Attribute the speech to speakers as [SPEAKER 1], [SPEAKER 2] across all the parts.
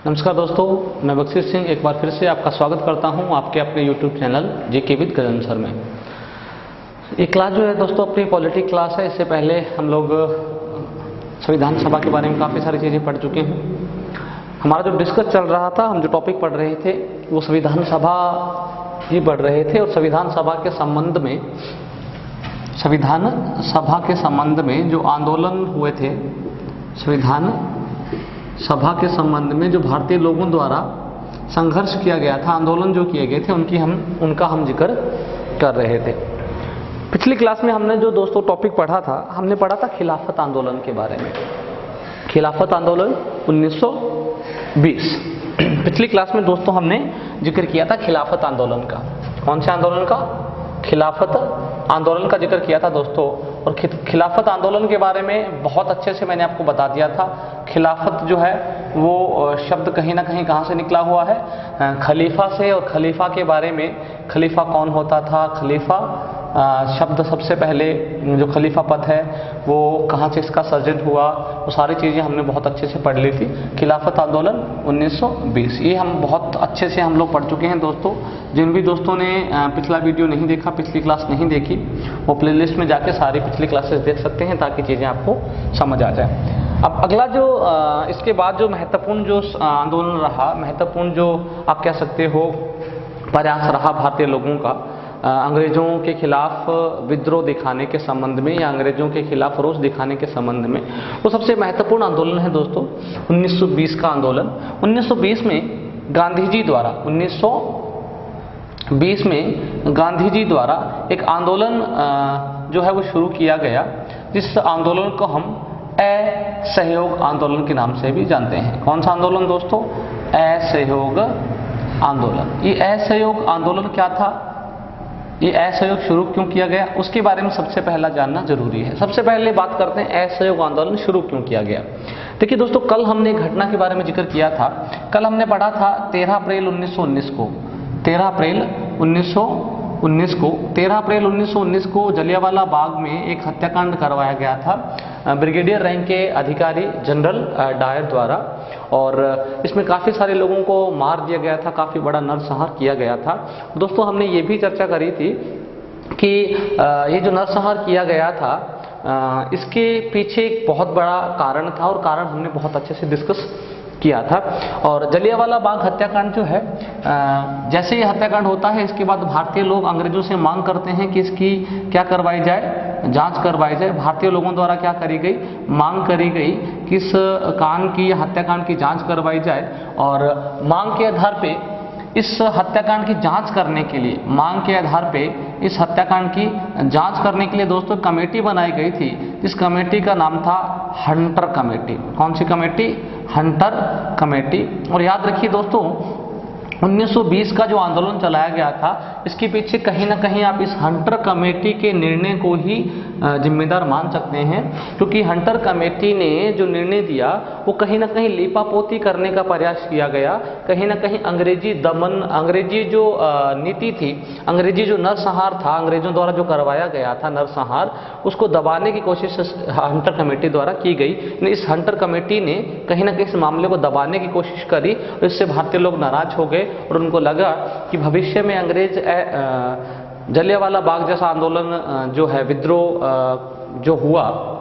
[SPEAKER 1] नमस्कार दोस्तों, मैं बख्शीश सिंह एक बार फिर से आपका स्वागत करता हूं आपके अपने YouTube channel GK with Gagan sir में। ये क्लास जो है दोस्तों अपनी पॉलिटिक्स क्लास है। इससे पहले हम लोग संविधान सभा के बारे में काफ़ी सारी चीज़ें पढ़ चुके हैं। हमारा जो डिस्कस चल रहा था, हम जो टॉपिक पढ़ रहे थे वो संविधान सभा ही पढ़ रहे थे और संविधान सभा के संबंध में जो आंदोलन हुए थे, संविधान सभा के संबंध में जो भारतीय लोगों द्वारा संघर्ष किया गया था, आंदोलन जो किए गए थे उनका हम जिक्र कर रहे थे। पिछली क्लास में हमने जो दोस्तों टॉपिक पढ़ा था, हमने पढ़ा था खिलाफत आंदोलन के बारे में। खिलाफत आंदोलन 1920। पिछली क्लास में दोस्तों हमने जिक्र किया था खिलाफत आंदोलन का। कौन से आंदोलन का? खिलाफत आंदोलन का जिक्र किया था दोस्तों। और खिलाफत आंदोलन के बारे में बहुत अच्छे से मैंने आपको बता दिया था। खिलाफत जो है वो शब्द कहीं ना कहीं कहाँ से निकला हुआ है? खलीफा से। और खलीफा के बारे में, खलीफा कौन होता था, खलीफा शब्द सबसे पहले जो खलीफा पद है वो कहाँ से इसका सर्जन हुआ, वो सारी चीज़ें हमने बहुत अच्छे से पढ़ ली थी। खिलाफत आंदोलन 1920 ये हम बहुत अच्छे से हम लोग पढ़ चुके हैं दोस्तों। जिन भी दोस्तों ने पिछला वीडियो नहीं देखा, पिछली क्लास नहीं देखी, वो प्लेलिस्ट में जाके सारी पिछली क्लासेस देख सकते हैं ताकि चीज़ें आपको समझ आ जाए। अब अगला जो इसके बाद जो महत्वपूर्ण जो आंदोलन रहा, महत्वपूर्ण जो आप कह सकते हो प्रयास रहा भारतीय लोगों का अंग्रेजों के खिलाफ विद्रोह दिखाने के संबंध में या अंग्रेजों के खिलाफ रोष दिखाने के संबंध में, वो सबसे महत्वपूर्ण आंदोलन है दोस्तों 1920 का आंदोलन। 1920 में गांधी जी द्वारा 1920 में गांधी जी द्वारा एक आंदोलन जो है वो शुरू किया गया, जिस आंदोलन को हम असहयोग आंदोलन के नाम से भी जानते हैं। कौन सा आंदोलन दोस्तों? असहयोग आंदोलन। ये असहयोग आंदोलन क्या था, ये असहयोग शुरू क्यों किया गया, उसके बारे में सबसे पहला जानना जरूरी है। सबसे पहले बात करते हैं असहयोग आंदोलन शुरू क्यों किया गया। देखिए दोस्तों, कल हमने एक घटना के बारे में जिक्र किया था। कल हमने पढ़ा था 13 अप्रैल 1919 को, 13 अप्रैल 1919 को जलियांवाला बाग में एक हत्याकांड करवाया गया था ब्रिगेडियर रैंक के अधिकारी जनरल डायर द्वारा। और इसमें काफ़ी सारे लोगों को मार दिया गया था, काफ़ी बड़ा नरसंहार किया गया था। दोस्तों हमने ये भी चर्चा करी थी कि ये जो नरसंहार किया गया था इसके पीछे एक बहुत बड़ा कारण था और कारण हमने बहुत अच्छे से डिस्कस किया था। और जलियांवाला बाग हत्याकांड जो है, जैसे ये हत्याकांड होता है इसके बाद भारतीय लोग अंग्रेजों से मांग करते हैं कि इसकी क्या करवाई जाए, जांच करवाई जाए। भारतीय लोगों द्वारा क्या करी गई, मांग करी गई कि इस कांड की, हत्याकांड की जांच करवाई जाए। और मांग के आधार पे इस हत्याकांड की जांच करने के लिए, मांग के आधार पे इस हत्याकांड की जांच करने के लिए दोस्तों कमेटी बनाई गई थी। इस कमेटी का नाम था हंटर कमेटी। कौन सी कमेटी? Hunter committee. और याद रखिए दोस्तों, 1920 का जो आंदोलन चलाया गया था, इसके पीछे कहीं ना कहीं आप इस हंटर कमेटी के निर्णय को ही जिम्मेदार मान सकते हैं, क्योंकि हंटर कमेटी ने जो निर्णय दिया वो कहीं ना कहीं लीपापोती करने का प्रयास किया गया। कहीं ना कहीं अंग्रेजी दमन, अंग्रेजी जो नीति थी, अंग्रेजी जो नरसंहार था, अंग्रेजों द्वारा जो करवाया गया था नरसंहार, उसको दबाने की कोशिश हंटर कमेटी द्वारा की गई। इस हंटर कमेटी ने कहीं ना कहीं इस मामले को दबाने की कोशिश करी और इससे भारतीय लोग नाराज हो गए और उनको लगा कि भविष्य में अंग्रेज जलियांवाला बाग जैसा आंदोलन जो है, विद्रोह जो हुआ,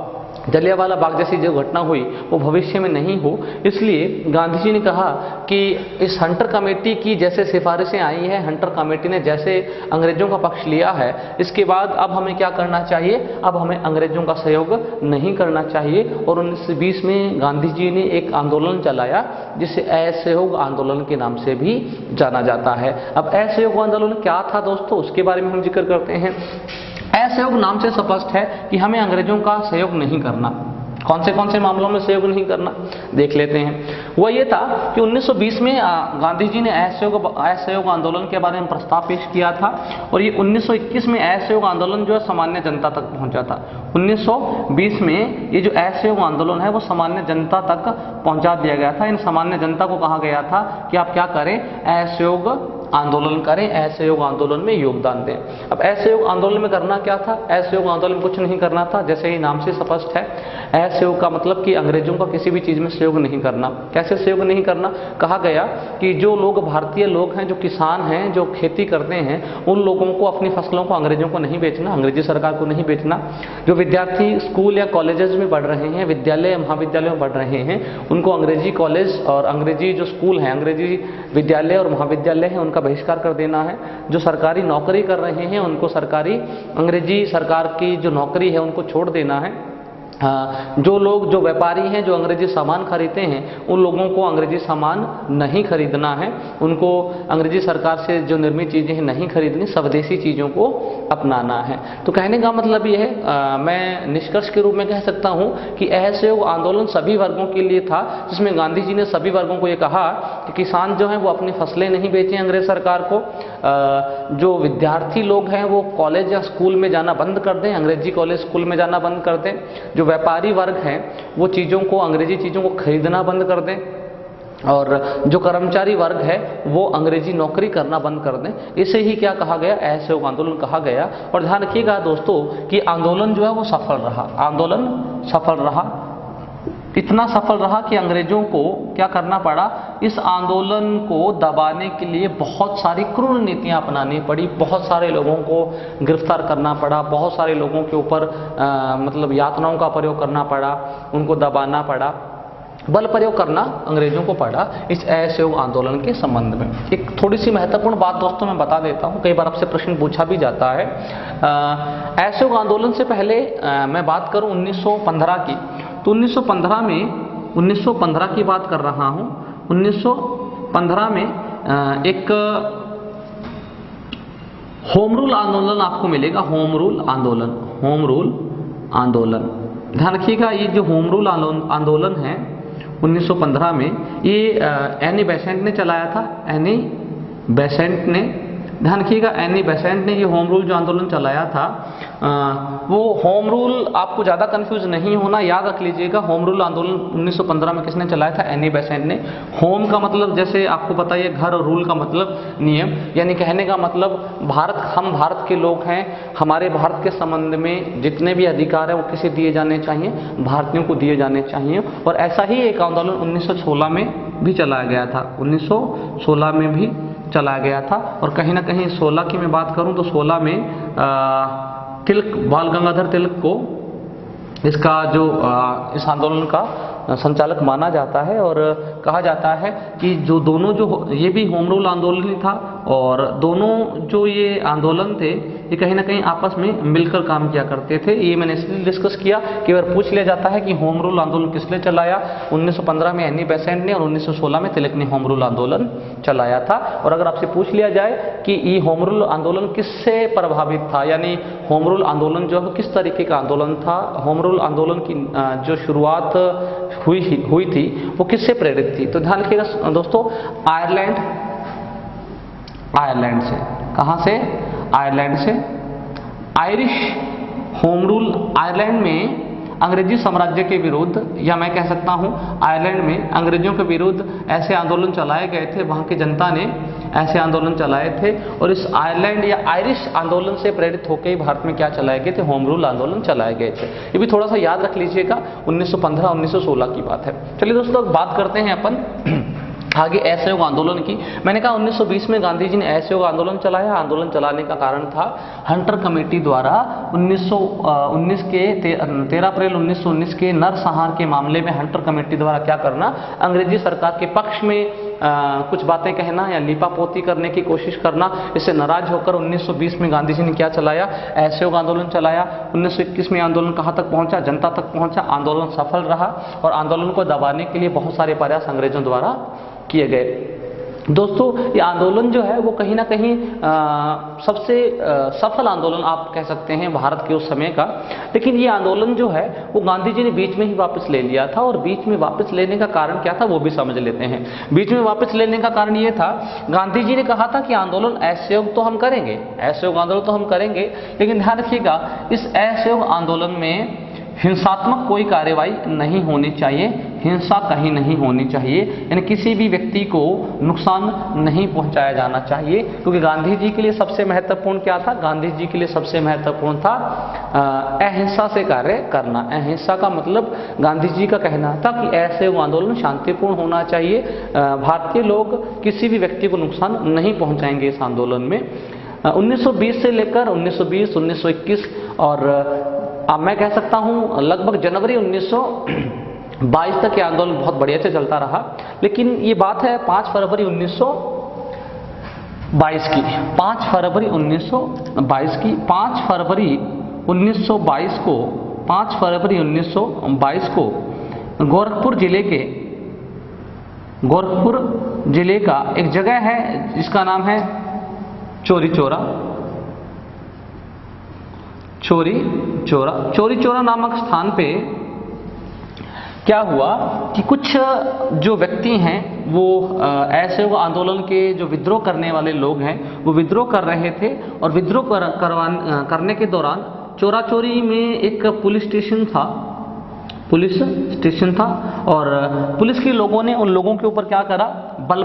[SPEAKER 1] जलियांवाला बाग जैसी जो घटना हुई वो भविष्य में नहीं हो। इसलिए गांधी जी ने कहा कि इस हंटर कमेटी की जैसे सिफारिशें आई हैं, हंटर कमेटी ने जैसे अंग्रेजों का पक्ष लिया है, इसके बाद अब हमें क्या करना चाहिए, अब हमें अंग्रेजों का सहयोग नहीं करना चाहिए। और 1920 में गांधी जी ने एक आंदोलन चलाया जिसे असहयोग आंदोलन के नाम से भी जाना जाता है। अब असहयोग आंदोलन क्या था दोस्तों, उसके बारे में हम जिक्र करते हैं। असहयोग नाम से स्पष्ट है कि हमें अंग्रेजों का सहयोग नहीं करना। कौन से मामलों में सहयोग नहीं करना, देख लेते हैं। वह ये था कि 1920 में गांधी जी ने असहयोग आंदोलन के बारे में प्रस्ताव पेश किया था और ये 1921 में असहयोग आंदोलन जो है सामान्य जनता तक पहुंचा था। 1920 में ये जो असहयोग आंदोलन है वो सामान्य जनता तक पहुंचा दिया गया था। इन सामान्य जनता को कहा गया था कि आप क्या करें, असहयोग आंदोलन करें, असहयोग आंदोलन में योगदान दें। अब असहयोग आंदोलन में करना क्या था? असहयोग आंदोलन कुछ नहीं करना था, जैसे ही नाम से स्पष्ट है। असहयोग का मतलब कि अंग्रेजों का किसी भी चीज़ में सहयोग नहीं करना। कैसे सहयोग नहीं करना? कहा गया कि जो लोग भारतीय लोग हैं, जो किसान हैं, जो खेती करते हैं, उन लोगों को अपनी फसलों को अंग्रेजों को नहीं बेचना, अंग्रेजी सरकार को नहीं बेचना। जो विद्यार्थी स्कूल या कॉलेजेस में पढ़ रहे हैं, विद्यालय या महाविद्यालय में पढ़ रहे हैं, उनको अंग्रेजी कॉलेज और अंग्रेजी जो स्कूल हैं, अंग्रेजी विद्यालय और महाविद्यालय हैं, उनका बहिष्कार कर देना है। जो सरकारी नौकरी कर रहे हैं उनको सरकारी अंग्रेजी सरकार की जो नौकरी है उनको छोड़ देना है। जो लोग, जो व्यापारी हैं, जो अंग्रेजी सामान खरीदते हैं, उन लोगों को अंग्रेजी सामान नहीं खरीदना है, उनको अंग्रेजी सरकार से जो निर्मित चीज़ें हैं नहीं खरीदनी, स्वदेशी चीज़ों को अपनाना है। तो कहने का मतलब ये है, मैं निष्कर्ष के रूप में कह सकता हूँ कि असहयोग आंदोलन सभी वर्गों के लिए था, जिसमें गांधी जी ने सभी वर्गों को ये कहा कि किसान जो हैं वो अपनी फसलें नहीं बेचें अंग्रेज सरकार को, जो विद्यार्थी लोग हैं वो कॉलेज या स्कूल में जाना बंद कर दें, अंग्रेजी कॉलेज स्कूल में जाना बंद कर दें, जो व्यापारी वर्ग हैं वो चीज़ों को, अंग्रेजी चीज़ों को खरीदना बंद कर दें, और जो कर्मचारी वर्ग है वो अंग्रेजी नौकरी करना बंद कर दें। इसे ही क्या कहा गया? असहयोग आंदोलन कहा गया। और ध्यान रखिएगा दोस्तों कि आंदोलन जो है वो सफल रहा, आंदोलन सफल रहा, इतना सफल रहा कि अंग्रेजों को क्या करना पड़ा? इस आंदोलन को दबाने के लिए बहुत सारी क्रूर नीतियां अपनानी पड़ी, बहुत सारे लोगों को गिरफ्तार करना पड़ा, बहुत सारे लोगों के ऊपर मतलब यातनाओं का प्रयोग करना पड़ा, उनको दबाना पड़ा, बल प्रयोग करना अंग्रेजों को पड़ा इस असहयोग आंदोलन के संबंध में। एक थोड़ी सी महत्वपूर्ण बात दोस्तों मैं बता देता हूँ, कई बार आपसे प्रश्न पूछा भी जाता है। असहयोग आंदोलन से पहले मैं बात करूँ 1915 की, तो 1915 की बात कर रहा हूँ। 1915 में एक होम रूल आंदोलन आपको मिलेगा, होम रूल आंदोलन, होम रूल आंदोलन। ध्यान रखिएगा, ये जो होम रूल आंदोलन है 1915 में, ये एनी बेसेंट ने चलाया था, एनी बेसेंट ने। ध्यान रखिएगा, एनी बेसेंट ने ये होम रूल जो आंदोलन चलाया था, वो होम रूल आपको ज़्यादा कंफ्यूज नहीं होना, याद रख लीजिएगा। होम रूल आंदोलन 1915 में किसने चलाया था? एनी बेसेंट ने। होम का मतलब जैसे आपको पता है घर, और रूल का मतलब नियम, यानी कहने का मतलब भारत, हम भारत के लोग हैं, हमारे भारत के संबंध में जितने भी अधिकार हैं वो किसे दिए जाने चाहिए? भारतीयों को दिए जाने चाहिए। और ऐसा ही एक आंदोलन 1916 में भी चलाया गया था, 1916 में भी चलाया गया था। और कहीं ना कहीं 16 की मैं बात करूं तो 16 में तिलक, बाल गंगाधर तिलक को इसका जो इस आंदोलन का संचालक माना जाता है। और कहा जाता है कि जो दोनों, जो ये भी होम रूल आंदोलन ही था, और दोनों जो ये आंदोलन थे ये कहीं ना कहीं आपस में मिलकर काम किया करते थे। ये मैंने इसलिए डिस्कस किया कि अगर पूछ लिया जाता है कि होम रूल आंदोलन किसने चलाया, 1915 में एनी बेसेंट ने, और 1916 में तिलक ने होम रूल आंदोलन चलाया था। और अगर आपसे पूछ लिया जाए कि ये होम रूल आंदोलन किससे प्रभावित था, यानी होम रूल आंदोलन जो है किस तरीके का आंदोलन था, होम रूल आंदोलन की जो शुरुआत हुई थी वो किससे प्रेरित थी, तो ध्यान रखिएगा दोस्तों, आयरलैंड से। कहां से? आयरलैंड से। आयरिश होम रूल, आयरलैंड में अंग्रेजी साम्राज्य के विरुद्ध, या मैं कह सकता हूं आयरलैंड में अंग्रेजों के विरुद्ध ऐसे आंदोलन चलाए गए थे, वहां की जनता ने ऐसे आंदोलन चलाए थे। और इस आयरलैंड या आयरिश आंदोलन से प्रेरित होकर ही भारत में क्या चलाए गए थे? होम रूल आंदोलन चलाए गए थे। ये भी थोड़ा सा याद रख लीजिएगा, 1915-1916 की बात है। चलिए दोस्तों, बात करते हैं अपन आगे असहयोग आंदोलन की। मैंने कहा 1920 में गांधी जी ने असहयोग आंदोलन चलाया। आंदोलन चलाने का कारण था हंटर कमेटी द्वारा 1919 के 13 अप्रैल 1919 के नरसंहार के मामले में हंटर कमेटी द्वारा क्या करना? अंग्रेजी सरकार के पक्ष में कुछ बातें कहना या लीपापोती करने की कोशिश करना। इससे नाराज होकर 1920 में गांधी जी ने क्या चलाया? असहयोग आंदोलन चलाया। 1921 में आंदोलन कहाँ तक पहुंचा? जनता तक पहुंचा। आंदोलन सफल रहा और आंदोलन को दबाने के लिए बहुत सारे प्रयास अंग्रेजों द्वारा किए गए। दोस्तों, ये आंदोलन जो है वो कहीं ना कहीं सबसे सफल आंदोलन आप कह सकते हैं भारत के उस समय का। लेकिन ये आंदोलन जो है वो गांधी जी ने बीच में ही वापस ले लिया था। और बीच में वापस लेने का कारण क्या था वो भी समझ लेते हैं। बीच में वापस लेने का कारण ये था, गांधी जी ने कहा था कि आंदोलन असहयोग तो हम करेंगे, असहयोग आंदोलन तो हम करेंगे, लेकिन ध्यान रखिएगा इस असहयोग आंदोलन में हिंसात्मक कोई कार्रवाई नहीं होनी चाहिए, हिंसा कहीं नहीं होनी चाहिए, यानी किसी भी व्यक्ति को नुकसान नहीं पहुंचाया जाना चाहिए। क्योंकि गांधी जी के लिए सबसे महत्वपूर्ण क्या था? गांधी जी के लिए सबसे महत्वपूर्ण था अहिंसा से कार्य करना। अहिंसा का मतलब गांधी जी का कहना था कि ऐसे वो आंदोलन शांतिपूर्ण होना चाहिए, भारतीय लोग किसी भी व्यक्ति को नुकसान नहीं पहुंचाएंगे इस आंदोलन में। 1920 से लेकर 1920, 1921 और अब मैं कह सकता हूं लगभग जनवरी 1922 तक ये आंदोलन बहुत बढ़िया से चलता रहा। लेकिन ये बात है 5 फरवरी 1922 की, 5 फरवरी 1922 की। 5 फरवरी 1922 को 5 फरवरी 1922 को गोरखपुर जिले का एक जगह है जिसका नाम है चौरी चौरा नामक स्थान पे क्या हुआ कि कुछ जो व्यक्ति हैं वो ऐसे वो आंदोलन के जो विद्रोह करने वाले लोग हैं वो विद्रोह कर रहे थे, और विद्रोह करने के दौरान चौरा चौरी में एक पुलिस स्टेशन था और पुलिस के लोगों ने उन लोगों के ऊपर क्या करा? बल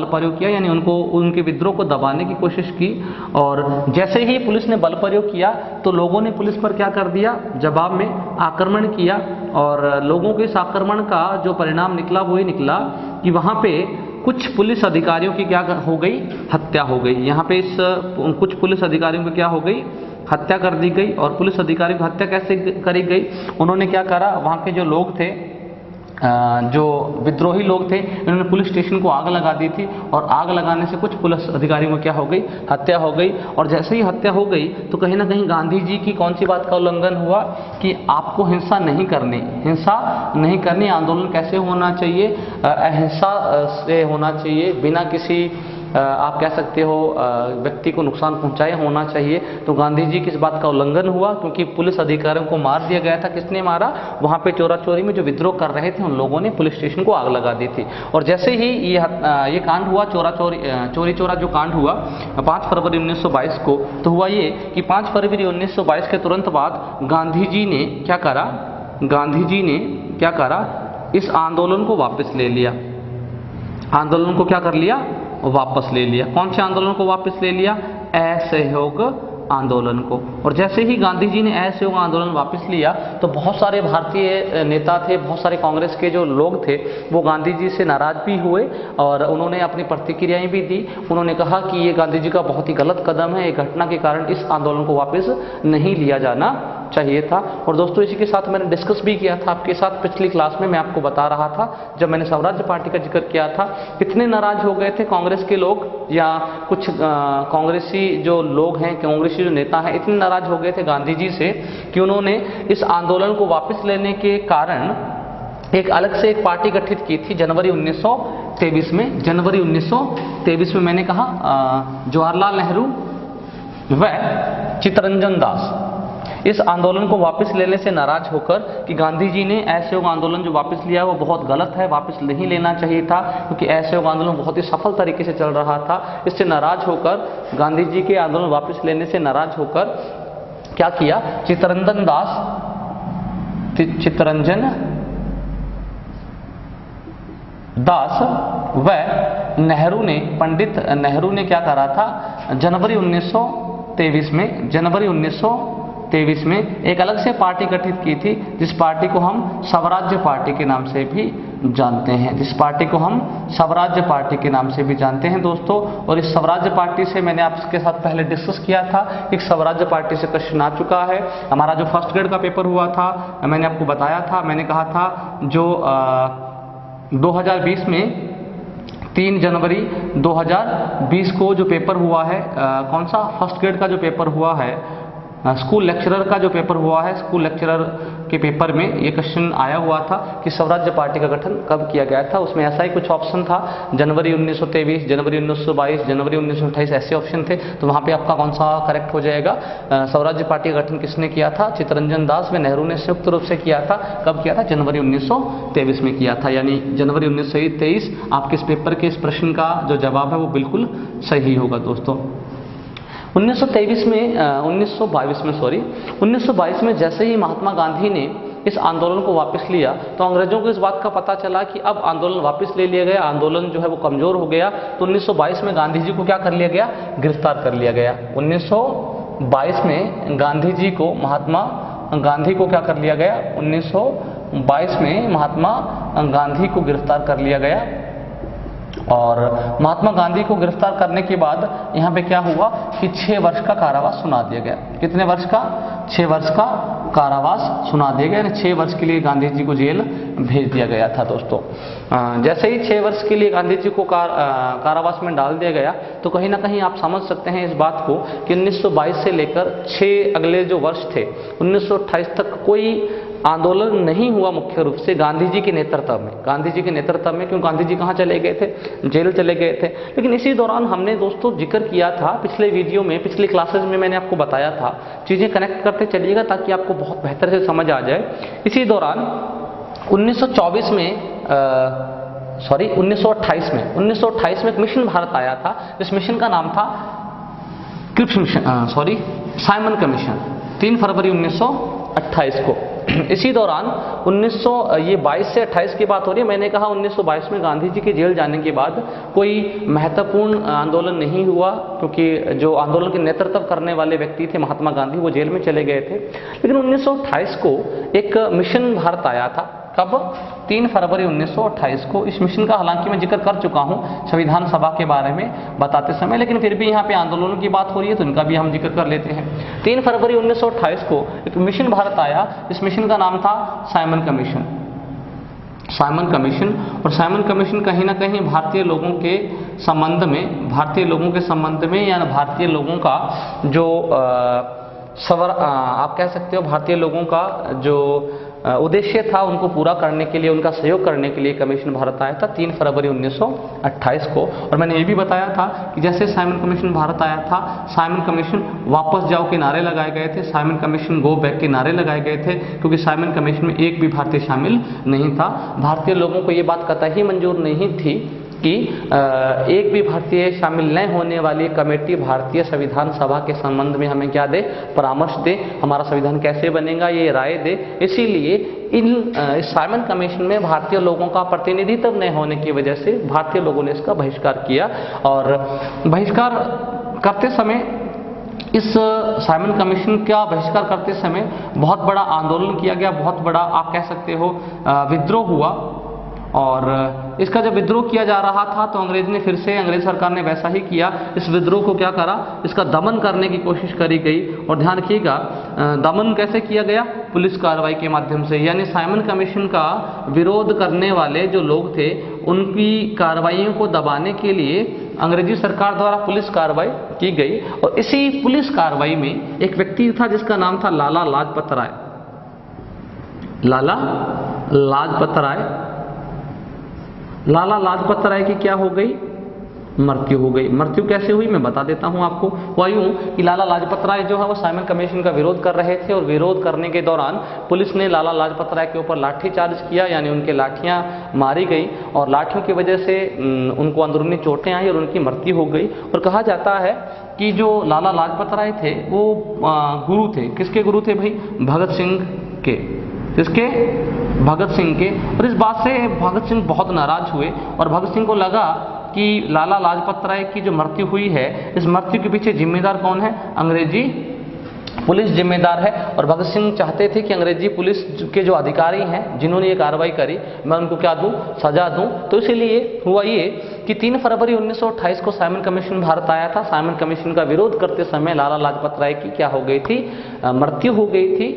[SPEAKER 1] प्रयोग किया, यानी उनको उनके विद्रोह को दबाने की कोशिश की। और जैसे ही पुलिस ने बल प्रयोग किया तो लोगों ने पुलिस पर क्या कर दिया? जवाब में आक्रमण किया, और लोगों के इस आक्रमण का जो परिणाम निकला वो ये निकला कि वहाँ पे कुछ पुलिस अधिकारियों की क्या हो गई? हत्या हो गई। यहाँ पे कुछ पुलिस अधिकारियों की क्या हो गई? हत्या कर दी गई। और पुलिस अधिकारियों की हत्या कैसे करी गई? उन्होंने क्या करा? वहाँ के जो लोग थे, जो विद्रोही लोग थे, इन्होंने पुलिस स्टेशन को आग लगा दी थी, और आग लगाने से कुछ पुलिस अधिकारियों को क्या हो गई? हत्या हो गई। और जैसे ही हत्या हो गई तो कहीं ना कहीं गांधी जी की कौन सी बात का उल्लंघन हुआ कि आपको हिंसा नहीं करनी, आंदोलन कैसे होना चाहिए? अहिंसा से होना चाहिए, बिना किसी आप कह सकते हो व्यक्ति को नुकसान पहुंचाए होना चाहिए। तो गांधी जी की इस बात का उल्लंघन हुआ, क्योंकि पुलिस अधिकारियों को मार दिया गया था। किसने मारा? वहां पे चौरा चौरी में जो विद्रोह कर रहे थे उन लोगों ने पुलिस स्टेशन को आग लगा दी थी। और जैसे ही ये कांड हुआ, चौरी चौरा जो कांड हुआ 5 फरवरी 1922 को, तो हुआ ये कि 5 फरवरी 1922 के तुरंत बाद गांधी जी ने क्या करा? इस आंदोलन को वापस ले लिया। आंदोलन को क्या कर लिया? वापस ले लिया। कौन से आंदोलन को वापस ले लिया? असहयोग आंदोलन को। और जैसे ही गांधी जी ने असहयोग आंदोलन वापस लिया तो बहुत सारे भारतीय नेता थे, बहुत सारे कांग्रेस के जो लोग थे वो गांधी जी से नाराज भी हुए, और उन्होंने अपनी प्रतिक्रियाएं भी दी। उन्होंने कहा कि ये गांधी जी का बहुत ही गलत कदम है, एक घटना के कारण इस आंदोलन को वापस नहीं लिया जाना चाहिए था। और दोस्तों इसी के साथ मैंने डिस्कस भी किया था आपके साथ पिछली क्लास में, मैं आपको बता रहा था जब मैंने स्वराज्य पार्टी का जिक्र किया था, कितने नाराज हो गए थे कांग्रेस के लोग, या कुछ कांग्रेसी जो लोग हैं, कांग्रेसी जो नेता हैं, इतने नाराज हो गए थे गांधी जी से कि उन्होंने इस आंदोलन को वापस लेने के कारण एक अलग से एक पार्टी गठित की थी जनवरी 1923 में। जनवरी 1923 में मैंने कहा जवाहरलाल नेहरू व चित्तरंजन दास इस आंदोलन को वापस लेने से नाराज होकर कि गांधी जी ने असहयोग आंदोलन जो वापस लिया वो बहुत गलत है, वापस नहीं लेना चाहिए था, क्योंकि असहयोग आंदोलन बहुत ही सफल तरीके से चल रहा था। इससे नाराज होकर, गांधी जी के आंदोलन वापस लेने से नाराज होकर क्या किया? चित्तरंजन दास व नेहरू ने, पंडित नेहरू ने क्या करा था? जनवरी 1923 में एक अलग से पार्टी गठित की थी, जिस पार्टी को हम स्वराज्य पार्टी के नाम से भी जानते हैं, दोस्तों। और इस स्वराज्य पार्टी से मैंने आपके साथ पहले डिस्कस किया था, एक स्वराज्य पार्टी से क्वेश्चन आ चुका है। हमारा जो फर्स्ट ग्रेड का पेपर हुआ था, मैंने आपको बताया था, मैंने कहा था जो 2020 में 3 जनवरी 2020 को जो पेपर हुआ है, कौन सा? फर्स्ट ग्रेड का जो पेपर हुआ है, स्कूल लेक्चरर का जो पेपर हुआ है, स्कूल लेक्चरर के पेपर में ये क्वेश्चन आया हुआ था कि स्वराज्य पार्टी का गठन कब किया गया था। उसमें ऐसा ही कुछ ऑप्शन था, जनवरी 1923, जनवरी 1922, जनवरी 1928 ऐसे ऑप्शन थे। तो वहाँ पे आपका कौन सा करेक्ट हो जाएगा? स्वराज्य पार्टी का गठन किसने किया था? चित्तरंजन दास व नेहरू ने संयुक्त रूप से किया था। कब किया था? जनवरी 1923 में किया था, यानी जनवरी 1923 आपके इस पेपर के इस प्रश्न का जो जवाब है वो बिल्कुल सही होगा दोस्तों। 1922 में जैसे ही महात्मा गांधी ने इस आंदोलन को वापस लिया तो अंग्रेजों को इस बात का पता चला कि अब आंदोलन वापस ले लिया गया, आंदोलन जो है वो कमजोर हो गया। तो 1922 में गांधी जी को क्या कर लिया गया, गिरफ्तार कर लिया गया। 1922 में गांधी जी को, महात्मा गांधी को क्या कर लिया गया, 1922 में महात्मा गांधी को गिरफ्तार कर लिया गया। और महात्मा गांधी को गिरफ्तार करने के बाद यहाँ पे क्या हुआ कि 6 वर्ष का कारावास सुना दिया गया। कितने वर्ष का, 6 वर्ष का कारावास सुना दिया गया। 6 वर्ष के लिए गांधी जी को जेल भेज दिया गया था दोस्तों। जैसे ही 6 वर्ष के लिए गांधी जी को कारावास में डाल दिया गया तो कहीं ना कहीं आप समझ सकते हैं इस बात को कि 1922 से लेकर 6 अगले जो वर्ष थे 1928 तक कोई आंदोलन नहीं हुआ मुख्य रूप से गांधी जी के नेतृत्व में। गांधी जी के नेतृत्व में, क्यों, गांधी जी कहाँ चले गए थे, जेल चले गए थे। लेकिन इसी दौरान हमने दोस्तों जिक्र किया था पिछले वीडियो में, पिछले क्लासेस में मैंने आपको बताया था, चीज़ें कनेक्ट करते चलिएगा ताकि आपको बहुत बेहतर से समझ आ जाए। इसी दौरान 1928 में एक मिशन भारत आया था। इस मिशन का नाम था क्रिप्स मिशन, साइमन कमीशन, 3 फरवरी 1928 को। इसी दौरान 22 से 28 की बात हो रही है। मैंने कहा 1922 में गांधी जी के जेल जाने के बाद कोई महत्वपूर्ण आंदोलन नहीं हुआ क्योंकि जो आंदोलन के नेतृत्व करने वाले व्यक्ति थे महात्मा गांधी, वो जेल में चले गए थे। लेकिन 1928 को एक मिशन भारत आया था। कब, 3 फरवरी 1928 को। इस मिशन का हालांकि मैं जिक्र कर चुका हूं संविधान सभा के बारे में बताते समय, लेकिन फिर भी यहाँ पे आंदोलनों की बात हो रही है तो इनका भी हम जिक्र कर लेते हैं। 3 फरवरी 1928 को एक मिशन भारत आया। इस मिशन का नाम था साइमन कमीशन। साइमन कमीशन, और साइमन कमीशन कहीं ना कहीं भारतीय लोगों के संबंध में, या भारतीय लोगों का जो आप कह सकते हो भारतीय लोगों का जो उद्देश्य था उनको पूरा करने के लिए, उनका सहयोग करने के लिए कमीशन भारत आया था 3 फरवरी 1928 को। और मैंने ये भी बताया था कि जैसे साइमन कमीशन भारत आया था, साइमन कमीशन वापस जाओ के नारे लगाए गए थे, साइमन कमीशन गो बैक के नारे लगाए गए थे, क्योंकि साइमन कमीशन में एक भी भारतीय शामिल नहीं था। भारतीय लोगों को ये बात कतई मंजूर नहीं थी कि एक भी भारतीय शामिल न होने वाली कमेटी भारतीय संविधान सभा के संबंध में हमें क्या दे, परामर्श दे, हमारा संविधान कैसे बनेगा ये राय दे। इसीलिए इस साइमन कमीशन में भारतीय लोगों का प्रतिनिधित्व न होने की वजह से भारतीय लोगों ने इसका बहिष्कार किया। और बहिष्कार करते समय, इस साइमन कमीशन का बहिष्कार करते समय बहुत बड़ा आंदोलन किया गया, बहुत बड़ा आप कह सकते हो विद्रोह हुआ। और इसका जब विद्रोह किया जा रहा था तो अंग्रेज सरकार ने वैसा ही किया। इस विद्रोह को क्या करा, इसका दमन करने की कोशिश करी गई। और ध्यान रखिएगा, दमन कैसे किया गया, पुलिस कार्रवाई के माध्यम से। यानी साइमन कमीशन का विरोध करने वाले जो लोग थे उनकी कार्रवाइयों को दबाने के लिए अंग्रेजी सरकार द्वारा पुलिस कार्रवाई की गई। और इसी पुलिस कार्रवाई में एक व्यक्ति था जिसका नाम था लाला लाजपत राय। लाला लाजपत राय, लाला लाजपत राय की क्या हो गई, मृत्यु हो गई। मृत्यु कैसे हुई मैं बता देता हूं आपको। वो यूं कि लाला लाजपत राय जो है वो साइमन कमीशन का विरोध कर रहे थे, और विरोध करने के दौरान पुलिस ने लाला लाजपत राय के ऊपर लाठी चार्ज किया, यानी उनके लाठियां मारी गई, और लाठियों की वजह से उनको अंदरूनी चोटें आई और उनकी मृत्यु हो गई। और कहा जाता है कि जो लाला लाजपत राय थे वो गुरु थे, किसके गुरु थे भाई, भगत सिंह के। किसके, भगत सिंह के। और इस बात से भगत सिंह बहुत नाराज हुए, और भगत सिंह को लगा कि लाला लाजपत राय की जो मृत्यु हुई है, इस मृत्यु के पीछे जिम्मेदार कौन है, अंग्रेजी पुलिस जिम्मेदार है। और भगत सिंह चाहते थे कि अंग्रेजी पुलिस के जो अधिकारी हैं जिन्होंने ये कार्रवाई करी, मैं उनको क्या दूं, सजा दूं। तो इसीलिए हुआ ये कि 3 फरवरी 1928 को साइमन कमीशन भारत आया था। साइमन कमीशन का विरोध करते समय लाला लाजपत राय की क्या हो गई थी, मृत्यु हो गई थी,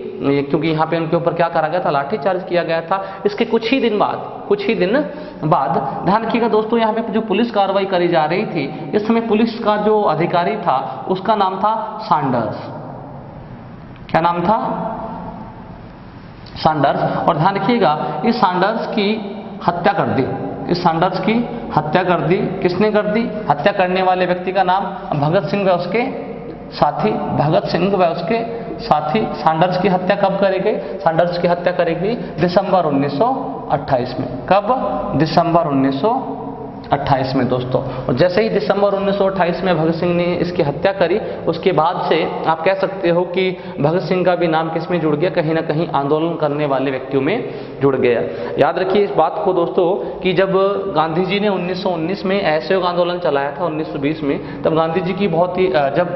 [SPEAKER 1] क्योंकि यहाँ पे उनके ऊपर क्या करा गया था, लाठीचार्ज किया गया था। इसके कुछ ही दिन बाद ध्यान रखिएगा दोस्तों, यहाँ पे जो पुलिस कार्रवाई करी जा रही थी, इस समय पुलिस का जो अधिकारी था उसका नाम था सैंडर्स। क्या नाम था, सैंडर्स। और ध्यान रखिएगा, इस सैंडर्स की हत्या कर दी, इस सैंडर्स की हत्या कर दी। किसने कर दी, हत्या करने वाले व्यक्ति का नाम भगत सिंह व उसके साथी, भगत सिंह व उसके साथी। सैंडर्स की हत्या कब करी गई, सैंडर्स की हत्या करी गई दिसंबर 1928 में। कब, दिसंबर 1928 में दोस्तों। और जैसे ही दिसंबर 1928 में भगत सिंह ने इसकी हत्या करी, उसके बाद से आप कह सकते हो कि भगत सिंह का भी नाम किस में जुड़ गया, कहीं ना कहीं आंदोलन करने वाले व्यक्तियों में जुड़ गया। याद रखिए इस बात को दोस्तों कि जब गांधी जी ने 1919 में असहयोग आंदोलन चलाया था 1920 में, तब गांधी जी की बहुत ही जब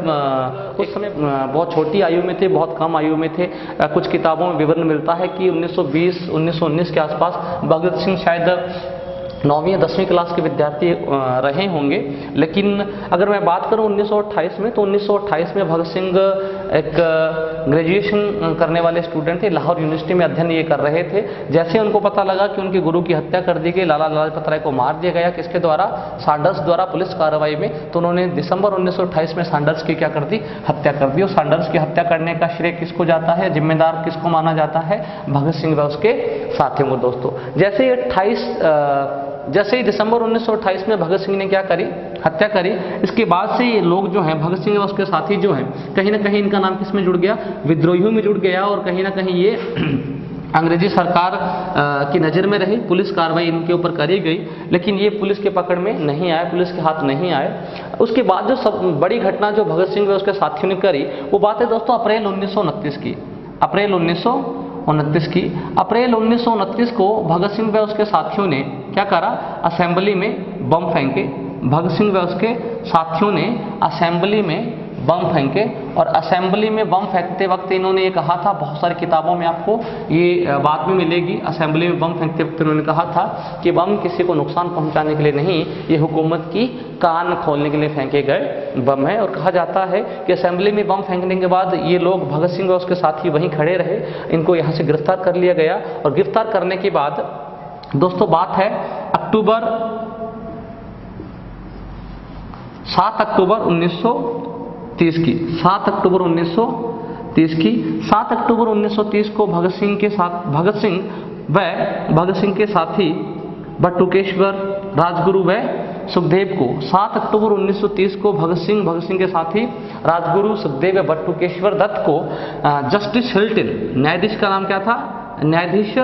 [SPEAKER 1] उस समय बहुत छोटी आयु में थे, बहुत कम आयु में थे। कुछ किताबों में विवरण मिलता है कि 1920-1919 के आसपास भगत सिंह शायद 9वीं या 10वीं क्लास के विद्यार्थी रहे होंगे। लेकिन अगर मैं बात करूं 1928 में, तो 1928 में भगत सिंह एक ग्रेजुएशन करने वाले स्टूडेंट थे, लाहौर यूनिवर्सिटी में अध्ययन ये कर रहे थे। जैसे उनको पता लगा कि उनके गुरु की हत्या कर दी गई, लाला लाजपत राय को मार दिया गया, किसके द्वारा, सैंडर्स द्वारा पुलिस कार्रवाई में, तो उन्होंने दिसंबर 1928 में सैंडर्स की क्या कर दी, हत्या कर दी। और सैंडर्स की हत्या करने का श्रेय किसको जाता है, जिम्मेदार किसको माना जाता है, भगत सिंह व उसके साथियों को दोस्तों। जैसे ही दिसंबर 1928 में भगत सिंह ने क्या करी, हत्या करी, इसके बाद से ये लोग जो हैं, भगत सिंह और उसके साथी जो हैं, कहीं ना कहीं इनका नाम किस में जुड़ गया, विद्रोहियों में जुड़ गया। और कहीं ना कहीं ये अंग्रेजी सरकार की नज़र में रही, पुलिस कार्रवाई इनके ऊपर करी गई, लेकिन ये पुलिस के पकड़ में नहीं आए, पुलिस के हाथ नहीं आए। उसके बाद जो सब बड़ी घटना जो भगत सिंह व उसके साथियों ने करी, वो बात है दोस्तों अप्रैल 1929 की। अप्रैल 1929 को भगत सिंह व उसके साथियों ने क्या करा, असेंबली में बम फेंके। भगत सिंह व उसके साथियों ने असेंबली में बम फेंके, और असेंबली में बम फेंकते वक्त इन्होंने ये कहा था, बहुत सारी किताबों में आपको ये बात भी मिलेगी, असेंबली में बम फेंकते वक्त इन्होंने कहा था कि बम किसी को नुकसान पहुंचाने के लिए नहीं, ये हुकूमत की कान खोलने के लिए फेंके गए बम है। और कहा जाता है कि असेंबली में बम फेंकने के बाद ये लोग, भगत सिंह और उसके साथी वहीं खड़े रहे, इनको यहाँ से गिरफ्तार कर लिया गया। और गिरफ्तार करने के बाद दोस्तों बात है 7 अक्टूबर 1930 की। 7 अक्टूबर 1930 को भगत सिंह के साथी बटुकेश्वर, राजगुरु व सुखदेव को 7 अक्टूबर 1930 को भगत सिंह के साथी राजगुरु, सुखदेव व बटुकेश्वर दत्त को जस्टिस हिल्टन, न्यायाधीश का नाम क्या था, न्यायाधीश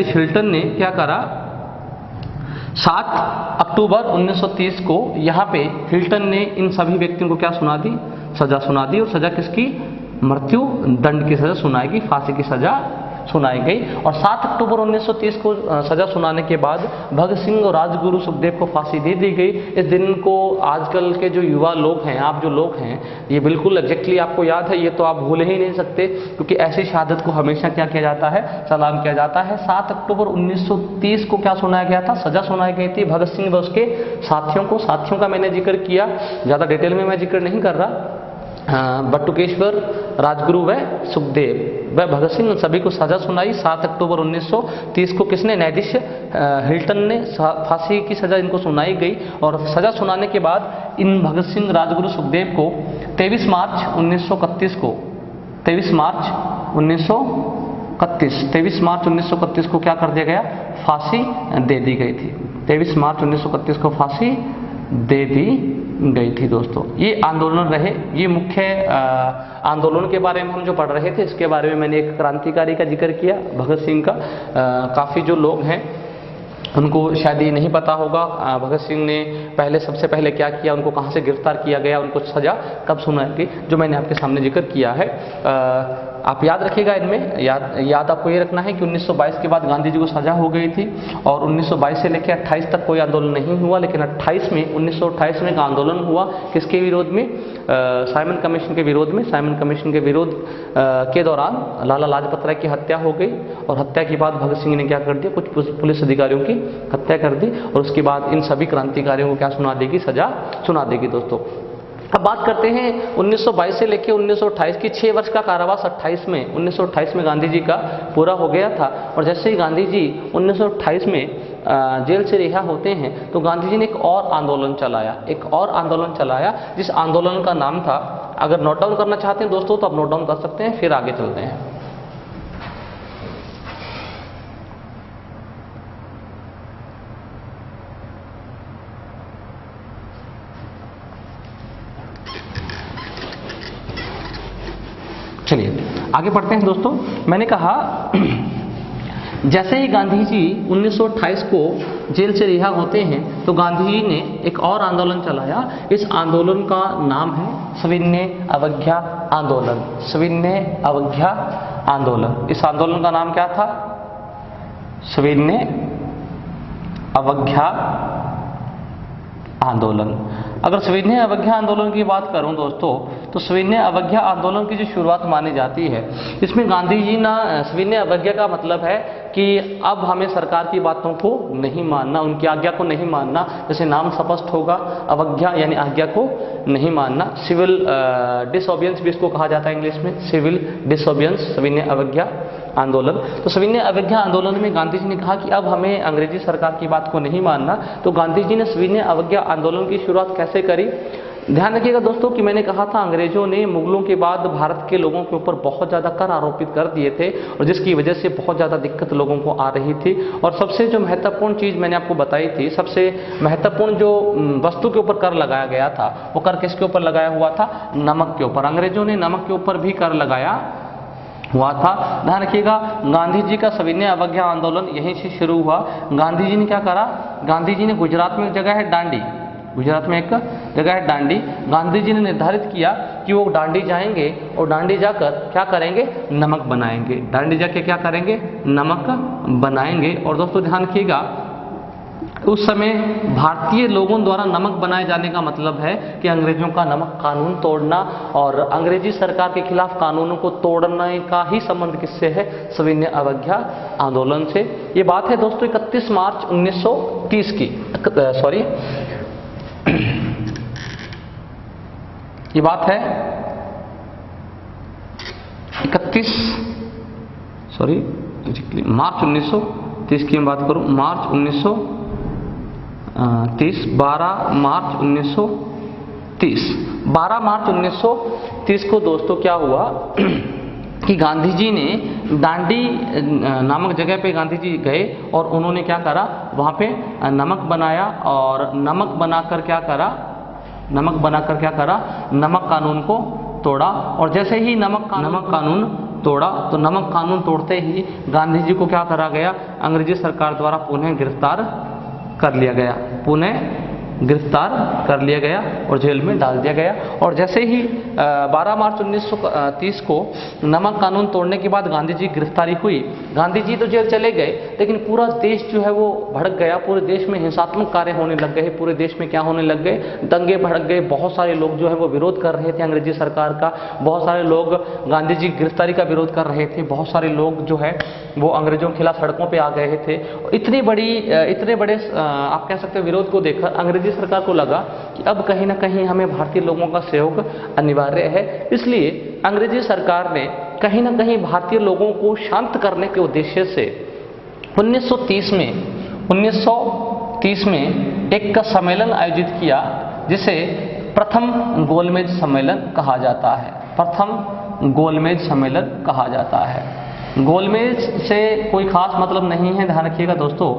[SPEAKER 1] हिल्टन ने क्या करा, 7 अक्टूबर 1930 को यहाँ पे हिल्टन ने इन सभी व्यक्तियों को क्या सुना दी, सजा सुना दी। और सजा किसकी, मृत्यु दंड की सजा सुनाएगी, फांसी की सजा सुनाई गई। और 7 अक्टूबर 1930 को सजा सुनाने के बाद भगत सिंह और राजगुरु सुखदेव को फांसी दे दी गई। इस दिन को आजकल के जो युवा लोग हैं, आप जो लोग हैं, ये बिल्कुल एग्जैक्टली आपको याद है, ये तो आप भूल ही नहीं सकते, क्योंकि ऐसी शहादत को हमेशा क्या किया जाता है, सलाम किया जाता है। 7 अक्टूबर 1930 को क्या सुनाया गया था, सजा सुनाई गई थी भगत सिंह व उसके साथियों को। साथियों का मैंने जिक्र किया, ज़्यादा डिटेल में मैं जिक्र नहीं कर रहा। बटुकेश्वर, राजगुरु व सुखदेव व भगत सिंह, सभी को सजा सुनाई। 7 अक्टूबर 1930 को किसने, न्यायाधीश हिल्टन ने फांसी की सजा इनको सुनाई गई। और सजा सुनाने के बाद इन भगत सिंह, राजगुरु, सुखदेव को 23 मार्च 1931 को क्या कर दिया गया, फांसी दे दी गई थी। 23 मार्च 1931 को फांसी दे दी गई थी दोस्तों। ये आंदोलन रहे, ये मुख्य आंदोलन के बारे में हम जो पढ़ रहे थे, इसके बारे में मैंने एक क्रांतिकारी का जिक्र किया, भगत सिंह का। काफ़ी जो लोग हैं उनको शायद ये नहीं पता होगा भगत सिंह ने सबसे पहले क्या किया, उनको कहाँ से गिरफ्तार किया गया, उनको सजा कब सुनाई गई, जो मैंने आपके सामने जिक्र किया है। आप याद रखिएगा, इनमें याद आपको ये रखना है कि 1922 के बाद गांधी जी को सजा हो गई थी, और 1922 से लेकर 28 तक कोई आंदोलन नहीं हुआ। लेकिन 1928 में एक आंदोलन हुआ, किसके विरोध में, साइमन कमीशन के विरोध में। साइमन कमीशन के विरोध के दौरान लाला लाजपत राय की हत्या हो गई, और हत्या के बाद भगत सिंह ने क्या कर दिया, कुछ पुलिस अधिकारियों की हत्या कर दी, और उसके बाद इन सभी क्रांतिकारियों को क्या सुना देगी, सजा सुना देगी दोस्तों। अब बात करते हैं 1922 से लेकर 1928 की 6 वर्ष का कारावास 1928 में गांधी जी का पूरा हो गया था। और जैसे ही गांधी जी 1928 में जेल से रिहा होते हैं, तो गांधी जी ने एक और आंदोलन चलाया, जिस आंदोलन का नाम था, अगर नोट डाउन करना चाहते हैं दोस्तों तो आप नोट डाउन कर सकते हैं, फिर आगे चलते हैं। चलिए आगे बढ़ते हैं दोस्तों। मैंने कहा जैसे ही गांधी जी 1928 को जेल से रिहा होते हैं तो गांधी जी ने एक और आंदोलन चलाया। इस आंदोलन का नाम है सविनय अवज्ञा आंदोलन। सविनय अवज्ञा आंदोलन। इस आंदोलन का नाम क्या था? सविनय अवज्ञा आंदोलन। अगर सविनय अवज्ञा आंदोलन की बात करूं दोस्तों, तो सविनय अवज्ञा आंदोलन की जो शुरुआत मानी जाती है, इसमें गांधी जी ना, सविनय अवज्ञा का मतलब है कि अब हमें सरकार की बातों को नहीं मानना, उनकी आज्ञा को नहीं मानना। जैसे नाम स्पष्ट होगा, अवज्ञा यानी आज्ञा को नहीं मानना। सिविल डिसओबियंस भी इसको कहा जाता है इंग्लिश में, सिविल डिसओबियंस, सविनय अवज्ञा आंदोलन। तो सविनय अवज्ञा आंदोलन में गांधी जी ने कहा कि अब हमें अंग्रेजी सरकार की बात को नहीं मानना। तो गांधी जी ने सविनय अवज्ञा आंदोलन की शुरुआत कैसे करी? ध्यान रखिएगा दोस्तों कि मैंने कहा था अंग्रेजों ने मुगलों के बाद भारत के लोगों के ऊपर बहुत ज़्यादा कर आरोपित कर दिए थे और जिसकी वजह से बहुत ज़्यादा दिक्कत लोगों को आ रही थी। और सबसे जो महत्वपूर्ण चीज़ मैंने आपको बताई थी, सबसे महत्वपूर्ण जो वस्तु के ऊपर कर लगाया गया था, वो कर किसके ऊपर लगाया हुआ था? नमक के ऊपर। अंग्रेजों ने नमक के ऊपर भी कर लगाया हुआ था। ध्यान रखिएगा, गांधी जी का सविनय अवज्ञा आंदोलन यहीं से शुरू हुआ। गांधी जी ने क्या करा? गांधी जी ने, गुजरात में एक जगह है डांडी, गुजरात में एक जगह है डांडी, गांधी जी ने निर्धारित किया कि वो डांडी जाएंगे और डांडी जाकर क्या करेंगे? नमक बनाएंगे। डांडी जाके क्या करेंगे? नमक बनाएंगे। और दोस्तों ध्यान रखिएगा, उस समय भारतीय लोगों द्वारा नमक बनाए जाने का मतलब है कि अंग्रेजों का नमक कानून तोड़ना और अंग्रेजी सरकार के खिलाफ कानूनों को तोड़ने का ही संबंध किससे है? सविनय अवज्ञा आंदोलन से। ये बात है दोस्तों 31 मार्च 1930 की, सॉरी ये बात है 31 मार्च 1930 की मैं बात करूं, मार्च 1930, 12 मार्च 1930, 12 मार्च 1930 को दोस्तों क्या हुआ कि गांधी जी ने डांडी नामक जगह पे गांधी जी गए और उन्होंने क्या करा? वहाँ पे नमक बनाया और नमक बनाकर क्या करा? नमक कानून को तोड़ा। और जैसे ही नमक कानून तोड़ा तो नमक कानून तोड़ते ही गांधी जी को क्या करा गया? अंग्रेजी सरकार द्वारा पुनः गिरफ्तार कर लिया गया और जेल में डाल दिया गया। और जैसे ही 12 मार्च 1930 को नमक कानून तोड़ने के बाद गांधी जी गिरफ्तारी हुई, गांधी जी तो जेल चले गए, लेकिन पूरा देश जो है वो भड़क गया। पूरे देश में हिंसात्मक कार्य होने लग गए। पूरे देश में क्या होने लग गए? दंगे भड़क गए। बहुत सारे लोग जो है वो विरोध कर रहे थे अंग्रेजी सरकार का। बहुत सारे लोग गांधी जी की गिरफ्तारी का विरोध कर रहे थे। बहुत सारे लोग जो है वो अंग्रेजों के खिलाफ सड़कों पर आ गए थे। इतने बड़े आप कह सकते हो विरोध को देखकर अंग्रेजी सरकार को लगा कि अब कहीं ना कहीं हमें भारतीय लोगों का सहयोग अनिवार्य है। इसलिए अंग्रेजी सरकार ने कहीं ना कहीं भारतीय लोगों को शांत करने के उद्देश्य से 1930 में एक सम्मेलन आयोजित किया, जिसे प्रथम गोलमेज सम्मेलन कहा जाता है। प्रथम गोलमेज सम्मेलन कहा जाता है। गोलमेज से कोई खास मतलब नहीं है, ध्यान रखिएगा दोस्तों।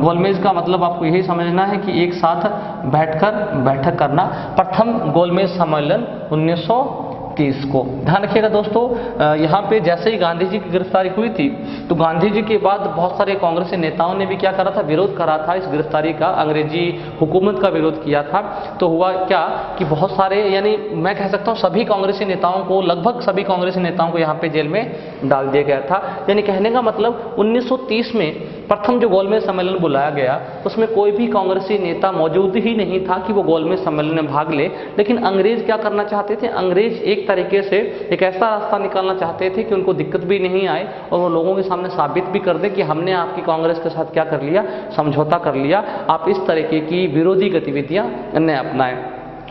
[SPEAKER 1] गोलमेज का मतलब आपको यही समझना है कि एक साथ बैठक करना। प्रथम गोलमेज सम्मेलन 1930 को। ध्यान रखिएगा दोस्तों, यहाँ पे जैसे ही गांधी जी की गिरफ्तारी हुई थी तो गांधी जी के बाद बहुत सारे कांग्रेसी नेताओं ने भी क्या करा था? विरोध करा था इस गिरफ्तारी का, अंग्रेजी हुकूमत का विरोध किया था। तो हुआ क्या कि बहुत सारे, यानी मैं कह सकता हूँ सभी कांग्रेसी नेताओं को, लगभग सभी कांग्रेसी नेताओं को यहाँ पे जेल में डाल दिया गया था। यानी कहने का मतलब 1930 में प्रथम जो गोलमेज सम्मेलन बुलाया गया उसमें कोई भी कांग्रेसी नेता मौजूद ही नहीं था कि वो गोलमेज सम्मेलन में भाग ले। लेकिन अंग्रेज क्या करना चाहते थे? अंग्रेज एक तरीके से एक ऐसा रास्ता निकालना चाहते थे कि उनको दिक्कत भी नहीं आए और वो लोगों के सामने साबित भी कर दे कि हमने आपकी कांग्रेस के साथ क्या कर लिया? समझौता कर लिया। आप इस तरीके की विरोधी गतिविधियां न अपनाएं।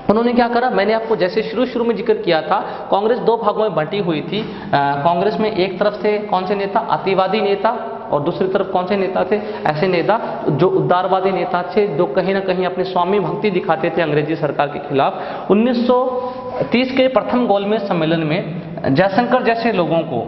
[SPEAKER 1] उन्होंने क्या करा? मैंने आपको जैसे शुरू में जिक्र किया था, कांग्रेस दो भागों में बंटी हुई थी। कांग्रेस में एक तरफ से कौन से नेता? अतिवादी नेता, और दूसरी तरफ कौन से नेता थे? ऐसे नेता जो उदारवादी नेता थे, जो कहीं ना कहीं अपनी स्वामी भक्ति दिखाते थे अंग्रेजी सरकार के खिलाफ। 1930 के प्रथम गोलमेज सम्मेलन में जयशंकर जैसे लोगों को,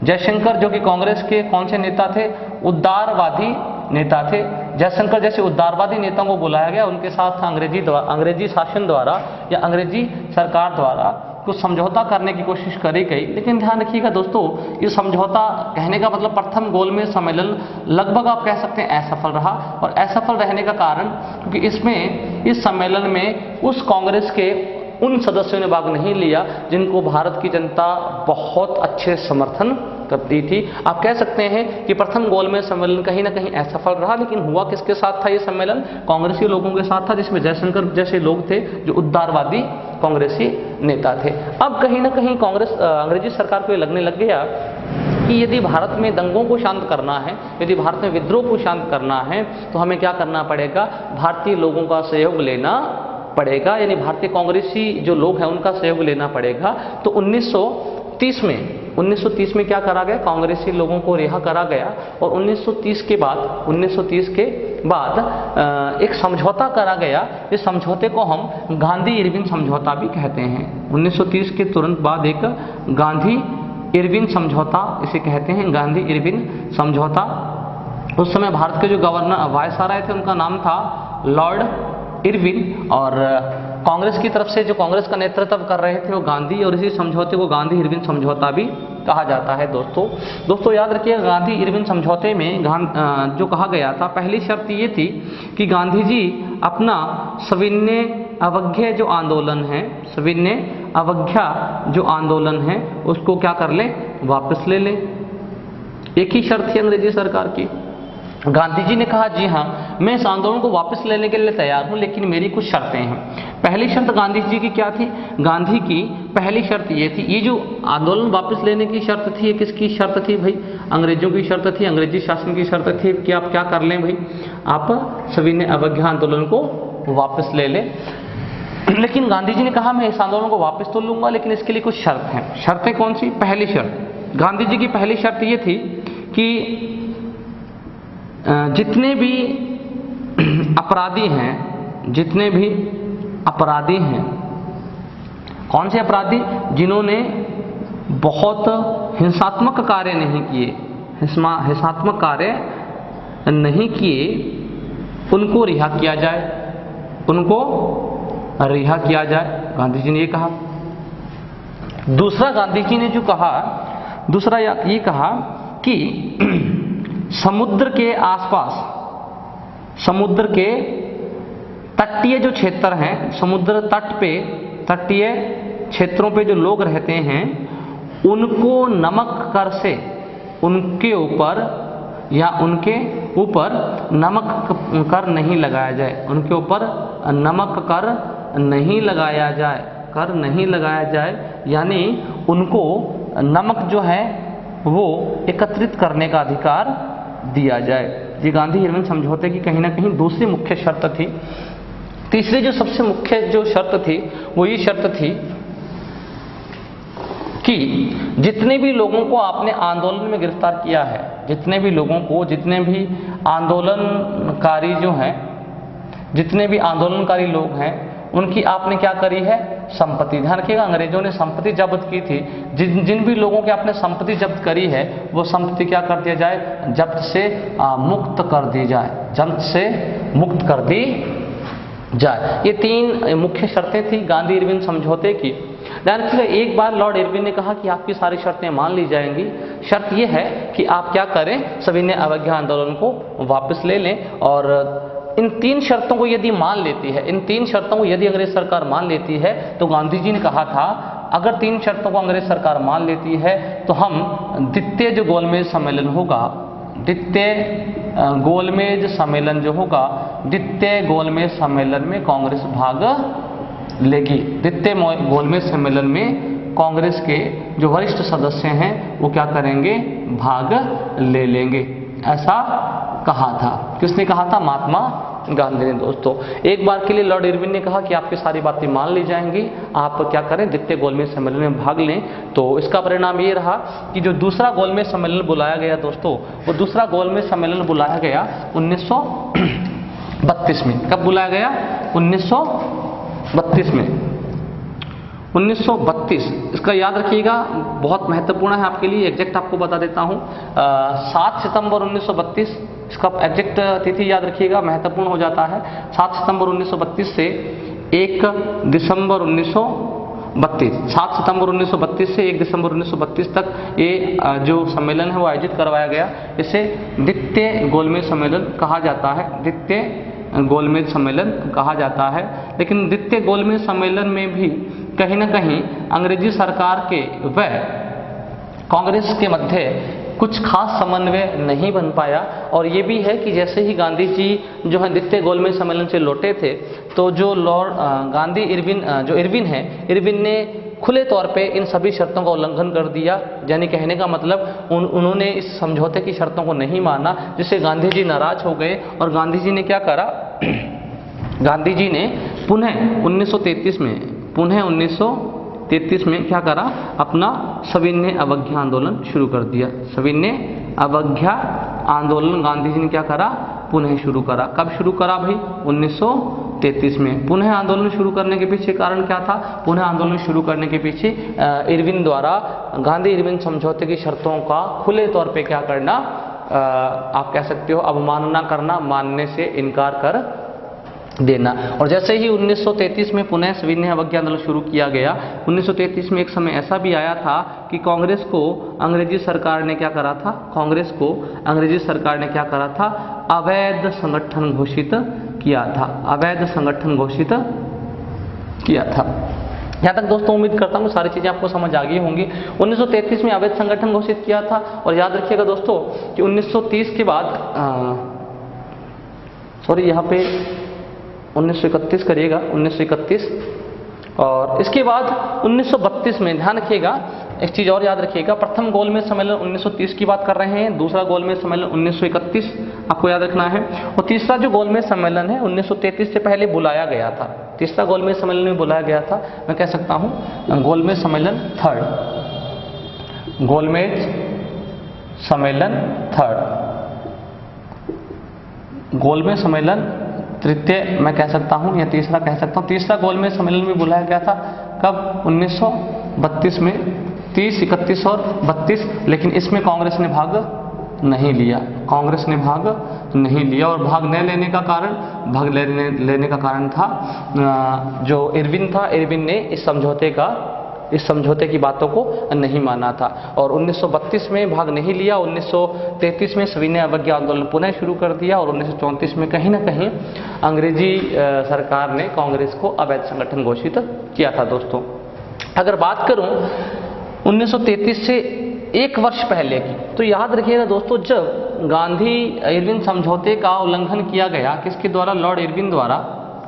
[SPEAKER 1] जयशंकर जो कि कांग्रेस के कौन से नेता थे? उदारवादी नेता थे। जयशंकर जैसे उदारवादी नेताओं को बुलाया गया। उनके साथ अंग्रेजी शासन द्वारा या अंग्रेजी सरकार द्वारा कुछ समझौता करने की कोशिश करी गई, लेकिन ध्यान रखिएगा दोस्तों, ये समझौता कहने का मतलब प्रथम गोलमेज सम्मेलन लगभग आप कह सकते हैं असफल रहा। और असफल रहने का कारण क्योंकि इसमें इस सम्मेलन में उस कांग्रेस के उन सदस्यों ने भाग नहीं लिया जिनको भारत की जनता बहुत अच्छे समर्थन करती थी। आप कह सकते हैं कि प्रथम गोलमेज सम्मेलन कहीं ना कहीं असफल रहा, लेकिन हुआ किसके साथ था ये सम्मेलन? कांग्रेसी लोगों के साथ था, जिसमें जयशंकर जैसे लोग थे जो उदारवादी कांग्रेसी नेता थे। अब कहीं ना कहीं कांग्रेस अंग्रेजी सरकार को ये लगने लग गया कि यदि भारत में दंगों को शांत करना है, यदि भारत में विद्रोह को शांत करना है, तो हमें क्या करना पड़ेगा? भारतीय लोगों का सहयोग लेना पड़ेगा, यानी भारतीय कांग्रेसी जो लोग हैं उनका सहयोग लेना पड़ेगा। तो 1930 में क्या करा गया? कांग्रेसी लोगों को रिहा करा गया और 1930 के बाद एक समझौता करा गया। इस समझौते को हम गांधी इरविन समझौता भी कहते हैं। 1930 के तुरंत बाद एक गांधी इरविन समझौता इसे कहते हैं, गांधी इरविन समझौता। उस समय भारत के जो गवर्नर वायसराय थे उनका नाम था लॉर्ड इरविन, और कांग्रेस की तरफ से जो कांग्रेस का नेतृत्व कर रहे थे वो गांधी, और इसी समझौते को गांधी इरविन समझौता भी कहा जाता है। दोस्तों याद रखिएगा, गांधी इरविन समझौते में जो कहा गया था, पहली शर्त ये थी कि गांधी जी अपना सविनय अवज्ञा जो आंदोलन है, सविनय अवज्ञा जो आंदोलन है उसको क्या कर ले? वापस ले ले। एक ही शर्त थी अंग्रेजी सरकार की। गांधी जी ने कहा जी हाँ, मैं इस आंदोलन को वापस लेने के लिए तैयार हूं, लेकिन मेरी कुछ शर्तें हैं। पहली शर्त गांधी जी की क्या थी? गांधी की पहली शर्त ये थी, ये जो आंदोलन वापस लेने की शर्त थी, ये किसकी शर्त थी भाई? अंग्रेजों की शर्त थी, अंग्रेजी शासन की शर्त थी कि आप क्या कर लें भाई? आप सविनय अवज्ञा आंदोलन को वापस ले लें। लेकिन गांधी जी ने कहा मैं इस आंदोलन को वापस तो लूंगा, लेकिन इसके लिए कुछ शर्त हैं। शर्तें कौन सी? पहली शर्त, गांधी जी की पहली शर्त ये थी कि जितने भी अपराधी हैं, कौन से अपराधी? जिन्होंने बहुत हिंसात्मक कार्य नहीं किए, हिंसात्मक कार्य नहीं किए, उनको रिहा किया जाए, उनको रिहा किया जाए। गांधी जी ने ये कहा। दूसरा गांधी जी ने जो कहा, दूसरा ये कहा कि समुद्र के आसपास, समुद्र के तटीय जो क्षेत्र हैं, समुद्र तट पे, तटीय क्षेत्रों पे जो लोग रहते हैं, उनको नमक कर से उनके ऊपर नमक कर नहीं लगाया जाए, उनके ऊपर नमक कर नहीं लगाया जाए, यानी उनको नमक जो है वो एकत्रित करने का अधिकार दिया जाए। ये गांधी इरविन समझौते की कहीं ना कहीं दूसरी मुख्य शर्त थी। तीसरी जो सबसे मुख्य जो शर्त थी वो ये शर्त थी कि जितने भी लोगों को आपने आंदोलन में गिरफ्तार किया है, जितने भी आंदोलनकारी जो हैं, जितने भी आंदोलनकारी लोग हैं, उनकी आपने क्या करी है? संपत्ति। ध्यान रखिएगा, अंग्रेजों ने संपत्ति जब्त की थी। जिन भी लोगों की आपने संपत्ति जब्त करी है वो संपत्ति क्या कर दिया जाए? जब्त से मुक्त कर दी जाए, जब्त से मुक्त कर दी जाए। ये तीन मुख्य शर्तें थी गांधी इरविन समझौते की। ध्यान रखिएगा, एक बार लॉर्ड इरविन ने कहा कि आपकी सारी शर्तें मान ली जाएंगी। शर्त यह है कि आप क्या करें? सविनय अवज्ञा आंदोलन को वापस ले लें। और इन तीन शर्तों को यदि मान लेती है, इन तीन शर्तों को यदि अंग्रेज सरकार मान लेती है, तो गांधी जी ने कहा था अगर तीन शर्तों को अंग्रेज सरकार मान लेती है तो हम द्वितीय जो गोलमेज सम्मेलन होगा, द्वितीय गोलमेज सम्मेलन जो होगा, द्वितीय गोलमेज सम्मेलन में कांग्रेस भाग लेगी। द्वितीय गोलमेज सम्मेलन में कांग्रेस के जो वरिष्ठ सदस्य हैं वो क्या करेंगे? भाग ले लेंगे। ऐसा कहा था। किसने कहा था? महात्मा गांधी ने। दोस्तों एक बार के लिए लॉर्ड इरविन ने कहा कि आपकी सारी बातें मान ली जाएंगी, आप क्या करें? द्वितीय गोलमेज सम्मेलन में भाग लें। तो इसका परिणाम ये रहा कि जो दूसरा गोलमेज सम्मेलन बुलाया गया दोस्तों, वो दूसरा गोलमेज सम्मेलन बुलाया गया 1932 में। कब बुलाया गया? 1932 में। 1932 इसका याद रखिएगा, बहुत महत्वपूर्ण है आपके लिए। एग्जैक्ट आपको बता देता हूँ, 7 सितंबर 1932 इसका एग्जैक्ट तिथि याद रखिएगा, महत्वपूर्ण हो जाता है। 7 सितंबर 1932 से 1 दिसंबर 7 सितंबर 1932 से 1 दिसंबर 1932 तक ये जो सम्मेलन है वो आयोजित करवाया गया। इसे द्वितीय गोलमेज सम्मेलन कहा जाता है, द्वितीय गोलमेज सम्मेलन कहा जाता है। लेकिन द्वितीय गोलमेज सम्मेलन में भी कहीं ना कहीं अंग्रेजी सरकार के व कांग्रेस के मध्य कुछ खास समन्वय नहीं बन पाया। और ये भी है कि जैसे ही गांधी जी जो है द्वितीय गोलमेज सम्मेलन से लौटे थे, तो जो लॉर्ड गांधी इरविन ने खुले तौर पे इन सभी शर्तों का उल्लंघन कर दिया। यानी कहने का मतलब उन्होंने इस समझौते की शर्तों को नहीं माना, जिससे गांधी जी नाराज हो गए। और गांधी जी ने क्या करा, गांधी जी ने पुनः 1933 में क्या करा, अपना सविनय अवज्ञा आंदोलन शुरू कर दिया। सविनय अवज्ञा आंदोलन गांधी जी ने क्या करा, पुनः शुरू करा। कब शुरू करा भाई, 1933 में। पुनः आंदोलन शुरू करने के पीछे कारण क्या था, पुनः आंदोलन शुरू करने के पीछे इरविन द्वारा गांधी इरविन समझौते की शर्तों का खुले तौर पे क्या करना, आप कह सकते हो अवमानना करना, मानने से इनकार कर देना। और जैसे ही 1933 में पुनः सविनय अवज्ञा आंदोलन शुरू किया गया, 1933 में एक समय ऐसा भी आया था कि कांग्रेस को अंग्रेजी सरकार ने क्या करा था, कांग्रेस को अंग्रेजी सरकार ने क्या करा था, अवैध संगठन घोषित किया था, अवैध संगठन घोषित किया था। यहाँ तक दोस्तों उम्मीद करता हूँ सारी चीज़ें आपको समझ आ गई होंगी। 1933 में अवैध संगठन घोषित किया था। और याद रखिएगा दोस्तों कि 1930 के बाद यहाँ पे 1931 करिएगा, 1931। और इसके बाद 1932 में ध्यान रखिएगा, एक चीज़ और याद रखिएगा, प्रथम गोलमेज सम्मेलन 1930 की बात कर रहे हैं, दूसरा गोलमेज सम्मेलन 1931 आपको याद रखना है। और तीसरा जो गोलमेज सम्मेलन है 1933 से पहले बुलाया गया था, तीसरा गोलमेज सम्मेलन में बुलाया गया था, मैं कह सकता हूँ गोलमेज सम्मेलन थर्ड, गोलमेज सम्मेलन थर्ड, गोलमेज सम्मेलन तृतीय मैं कह सकता हूँ, या तीसरा कह सकता हूँ। तीसरा गोलमेज सम्मेलन में बुलाया गया था कब, 1932 में, 30, 31 और 32। लेकिन इसमें कांग्रेस ने भाग नहीं लिया, कांग्रेस ने भाग नहीं लिया। और भाग न लेने का कारण, भाग लेने का कारण था जो इरविन था, इरविन ने इस समझौते की बातों को नहीं माना था। और 1932 में भाग नहीं लिया, 1933 में सविनय अवज्ञा आंदोलन पुनः शुरू कर दिया। और 1934 में कहीं ना कहीं अंग्रेजी सरकार ने कांग्रेस को अवैध संगठन घोषित किया था। दोस्तों अगर बात करूं 1933 से एक वर्ष पहले की, तो याद रखिएगा दोस्तों, जब गांधी इरविन समझौते का उल्लंघन किया गया, किसके द्वारा, लॉर्ड इरविन द्वारा,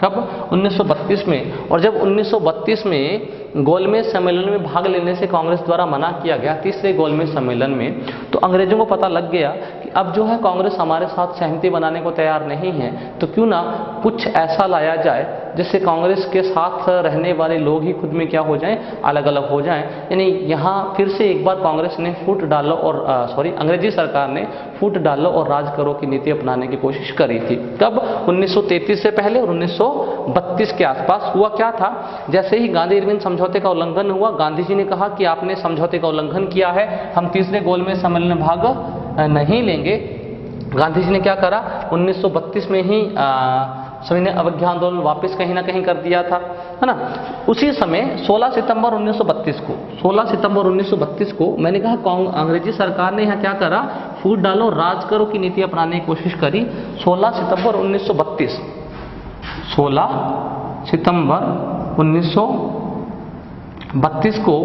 [SPEAKER 1] कब, 1932 में। और जब 1932 में गोलमेज सम्मेलन में भाग लेने से कांग्रेस द्वारा मना किया गया, तीसरे गोलमेज सम्मेलन में, तो अंग्रेजों को पता लग गया कि अब जो है कांग्रेस हमारे साथ सहमति बनाने को तैयार नहीं है, तो क्यों ना कुछ ऐसा लाया जाए जिससे कांग्रेस के साथ रहने वाले लोग ही खुद में क्या हो जाएं, अलग अलग हो जाएं। यानी यहाँ फिर से एक बार कांग्रेस ने फूट डालो और अंग्रेजी सरकार ने फूट डालो और राज करो की नीति अपनाने की कोशिश करी थी। कब, 1933 से पहले और 1932 के आसपास। हुआ क्या था, जैसे ही गांधी इरविन समझौते का उल्लंघन हुआ, गांधी जी ने कहा कि आपने समझौते का उल्लंघन किया है, हम तीसरे गोलमेज सम्मेलन में भाग नहीं लेंगे। गांधी जी ने क्या करा, 1932 में ही सविनय अवज्ञा आंदोलन वापस कहीं ना कहीं कर दिया था, है ना। उसी समय 16 सितंबर 1932 को मैंने कहा अंग्रेजी सरकार ने यहाँ क्या करा, फूट डालो राज करो की नीति अपनाने की कोशिश करी। 16 सितंबर 1932 को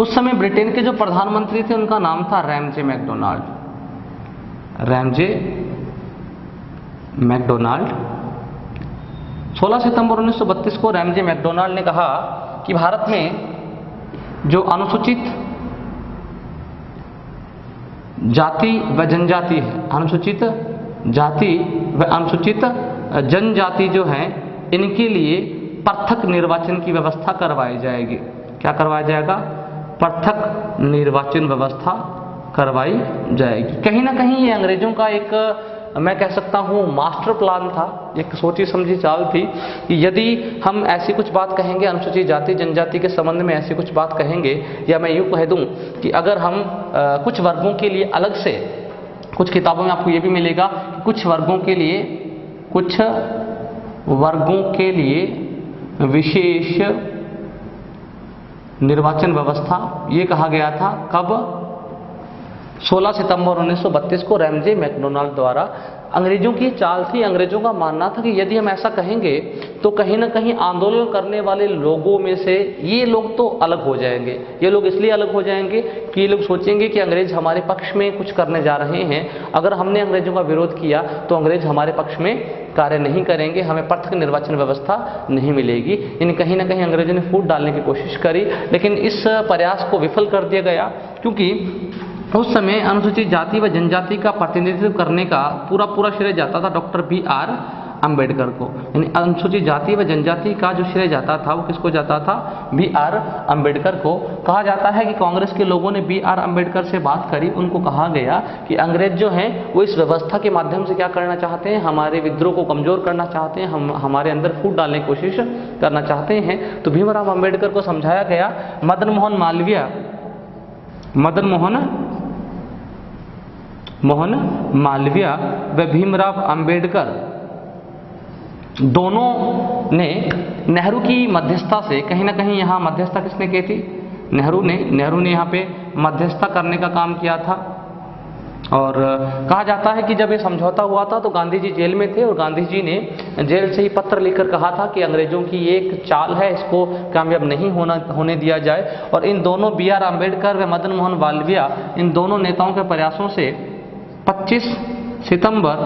[SPEAKER 1] उस समय ब्रिटेन के जो प्रधानमंत्री थे उनका नाम था रैमजे मैकडोनाल्ड, रैमजे मैकडोनाल्ड। 16 सितंबर 1932 को रैमजे मैकडोनाल्ड ने कहा कि भारत में जो अनुसूचित जाति व जनजाति है, अनुसूचित जाति व अनुसूचित जनजाति जो है, इनके लिए पृथक निर्वाचन की व्यवस्था करवाई जाएगी। क्या करवाया जाएगा, पृथक निर्वाचन व्यवस्था करवाई जाएगी। कहीं ना कहीं ये अंग्रेजों का एक, मैं कह सकता हूँ, मास्टर प्लान था, एक सोची समझी चाल थी कि यदि हम ऐसी कुछ बात कहेंगे, अनुसूचित जाति जनजाति के संबंध में ऐसी कुछ बात कहेंगे, या मैं यूँ कह दूँ कि अगर हम कुछ वर्गों के लिए अलग से, कुछ किताबों में आपको ये भी मिलेगा कि कुछ वर्गों के लिए विशेष निर्वाचन व्यवस्था, ये कहा गया था कब? 16 सितंबर 1932 को रैमजे मैकडोनाल्ड द्वारा। अंग्रेजों की चाल थी, अंग्रेजों का मानना था कि यदि हम ऐसा कहेंगे तो कहीं ना कहीं आंदोलन करने वाले लोगों में से ये लोग तो अलग हो जाएंगे। ये लोग इसलिए अलग हो जाएंगे कि ये लोग सोचेंगे कि अंग्रेज हमारे पक्ष में कुछ करने जा रहे हैं, अगर हमने अंग्रेजों का विरोध किया तो अंग्रेज हमारे पक्ष में कार्य नहीं करेंगे, हमें प्रत्यक्ष निर्वाचन व्यवस्था नहीं मिलेगी। यानी कहीं ना कहीं अंग्रेजों ने फूट डालने की कोशिश करी, लेकिन इस प्रयास को विफल कर दिया गया, क्योंकि उस समय अनुसूचित जाति व जनजाति का प्रतिनिधित्व करने का पूरा श्रेय जाता था डॉक्टर B.R. अम्बेडकर को। यानी अनुसूचित जाति व जनजाति का जो श्रेय जाता था वो किसको जाता था? B.R. अम्बेडकर को। कहा जाता है कि कांग्रेस के लोगों ने B.R. अम्बेडकर से बात करी, उनको कहा गया कि अंग्रेज जो हैं वो इस व्यवस्था के माध्यम से क्या करना चाहते हैं? हमारे विद्रोह को कमजोर करना चाहते हैं, हमारे अंदर फूट डालने की कोशिश करना चाहते हैं। तो भीमराव अम्बेडकर को समझाया गया। मदन मोहन मालवीय व भीमराव अंबेडकर दोनों ने नेहरू की मध्यस्थता से, कहीं ना कहीं यहाँ मध्यस्थता किसने की थी? नेहरू ने यहाँ पे मध्यस्थता करने का काम किया था। और कहा जाता है कि जब ये समझौता हुआ था तो गांधी जी जेल में थे और गांधी जी ने जेल से ही पत्र लिखकर कहा था कि अंग्रेजों की एक चाल है, इसको कामयाब नहीं होने दिया जाए। और इन दोनों B.R. अम्बेडकर व मदन मोहन मालवीय, इन दोनों नेताओं के प्रयासों से 25 सितंबर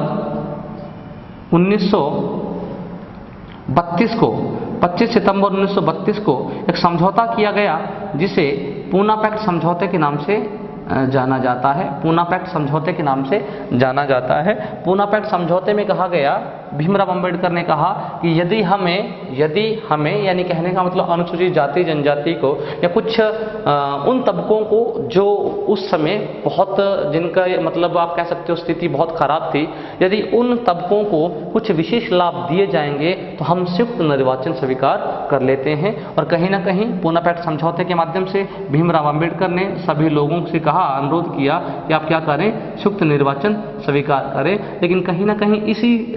[SPEAKER 1] 1932 को एक समझौता किया गया, जिसे पूना पैक्ट समझौते के नाम से जाना जाता है। पूना पैक्ट समझौते के नाम से जाना जाता है। पूना पैक्ट समझौते में कहा गया, भीमराव अंबेडकर ने कहा कि यदि हमें यानी कहने का मतलब अनुसूचित जाति जनजाति को या कुछ उन तबकों को जो उस समय बहुत, जिनका मतलब आप कह सकते हो स्थिति बहुत खराब थी, यदि उन तबकों को कुछ विशेष लाभ दिए जाएंगे तो हम संयुक्त निर्वाचन स्वीकार कर लेते हैं। और कहीं ना कहीं पूना पैक्ट समझौते के माध्यम से भीमराव अंबेडकर ने सभी लोगों से कहा, अनुरोध किया कि आप क्या करें? संयुक्त निर्वाचन स्वीकार करें। लेकिन कहीं ना कहीं इसी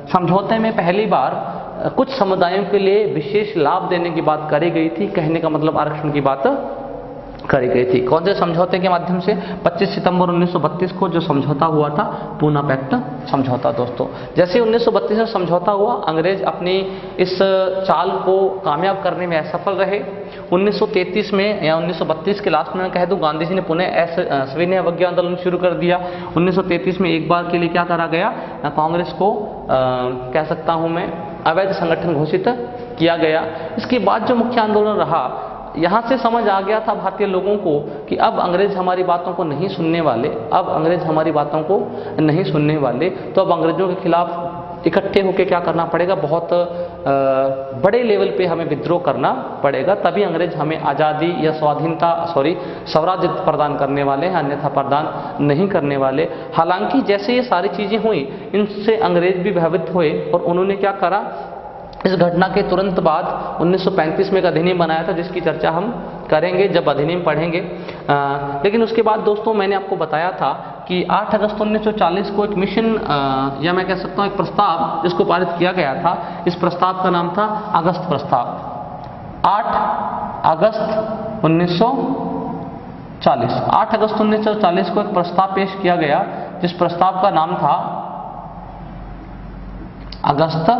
[SPEAKER 1] समझौते में पहली बार कुछ समुदायों के लिए विशेष लाभ देने की बात करी गई थी, कहने का मतलब आरक्षण की बात करी गई थी। कौन से समझौते के माध्यम से? 25 सितंबर 1932 को जो समझौता हुआ था, पूना पैक्ट समझौता। दोस्तों, जैसे 1932 में समझौता हुआ, अंग्रेज अपनी इस चाल को कामयाब करने में असफल रहे। 1933 में या 1932 के लास्ट में कह दूं, गांधी जी ने पुनः सविनय अवज्ञा आंदोलन शुरू कर दिया। 1933 में एक बार के लिए क्या करा गया? कांग्रेस को कह सकता हूं मैं अवैध संगठन घोषित किया गया। इसके बाद जो मुख्य आंदोलन रहा, यहाँ से समझ आ गया था भारतीय लोगों को कि अब अंग्रेज हमारी बातों को नहीं सुनने वाले, तो अब अंग्रेजों के खिलाफ इकट्ठे होकर क्या करना पड़ेगा? बहुत बड़े लेवल पे हमें विद्रोह करना पड़ेगा, तभी अंग्रेज हमें आज़ादी या स्वराज्य प्रदान करने वाले हैं, अन्यथा प्रदान नहीं करने वाले। हालांकि जैसे ये सारी चीज़ें हुई, इनसे अंग्रेज भी भयभीत हुए और उन्होंने क्या करा? इस घटना के तुरंत बाद 1935 में एक अधिनियम बनाया था, जिसकी चर्चा हम करेंगे जब अधिनियम पढ़ेंगे। लेकिन उसके बाद दोस्तों, मैंने आपको बताया था कि 8 अगस्त 1940 को एक मिशन या मैं कह सकता हूँ एक प्रस्ताव जिसको पारित किया गया था। इस प्रस्ताव का नाम था अगस्त प्रस्ताव। 8 अगस्त 1940 को एक प्रस्ताव पेश किया गया, जिस प्रस्ताव का नाम था अगस्त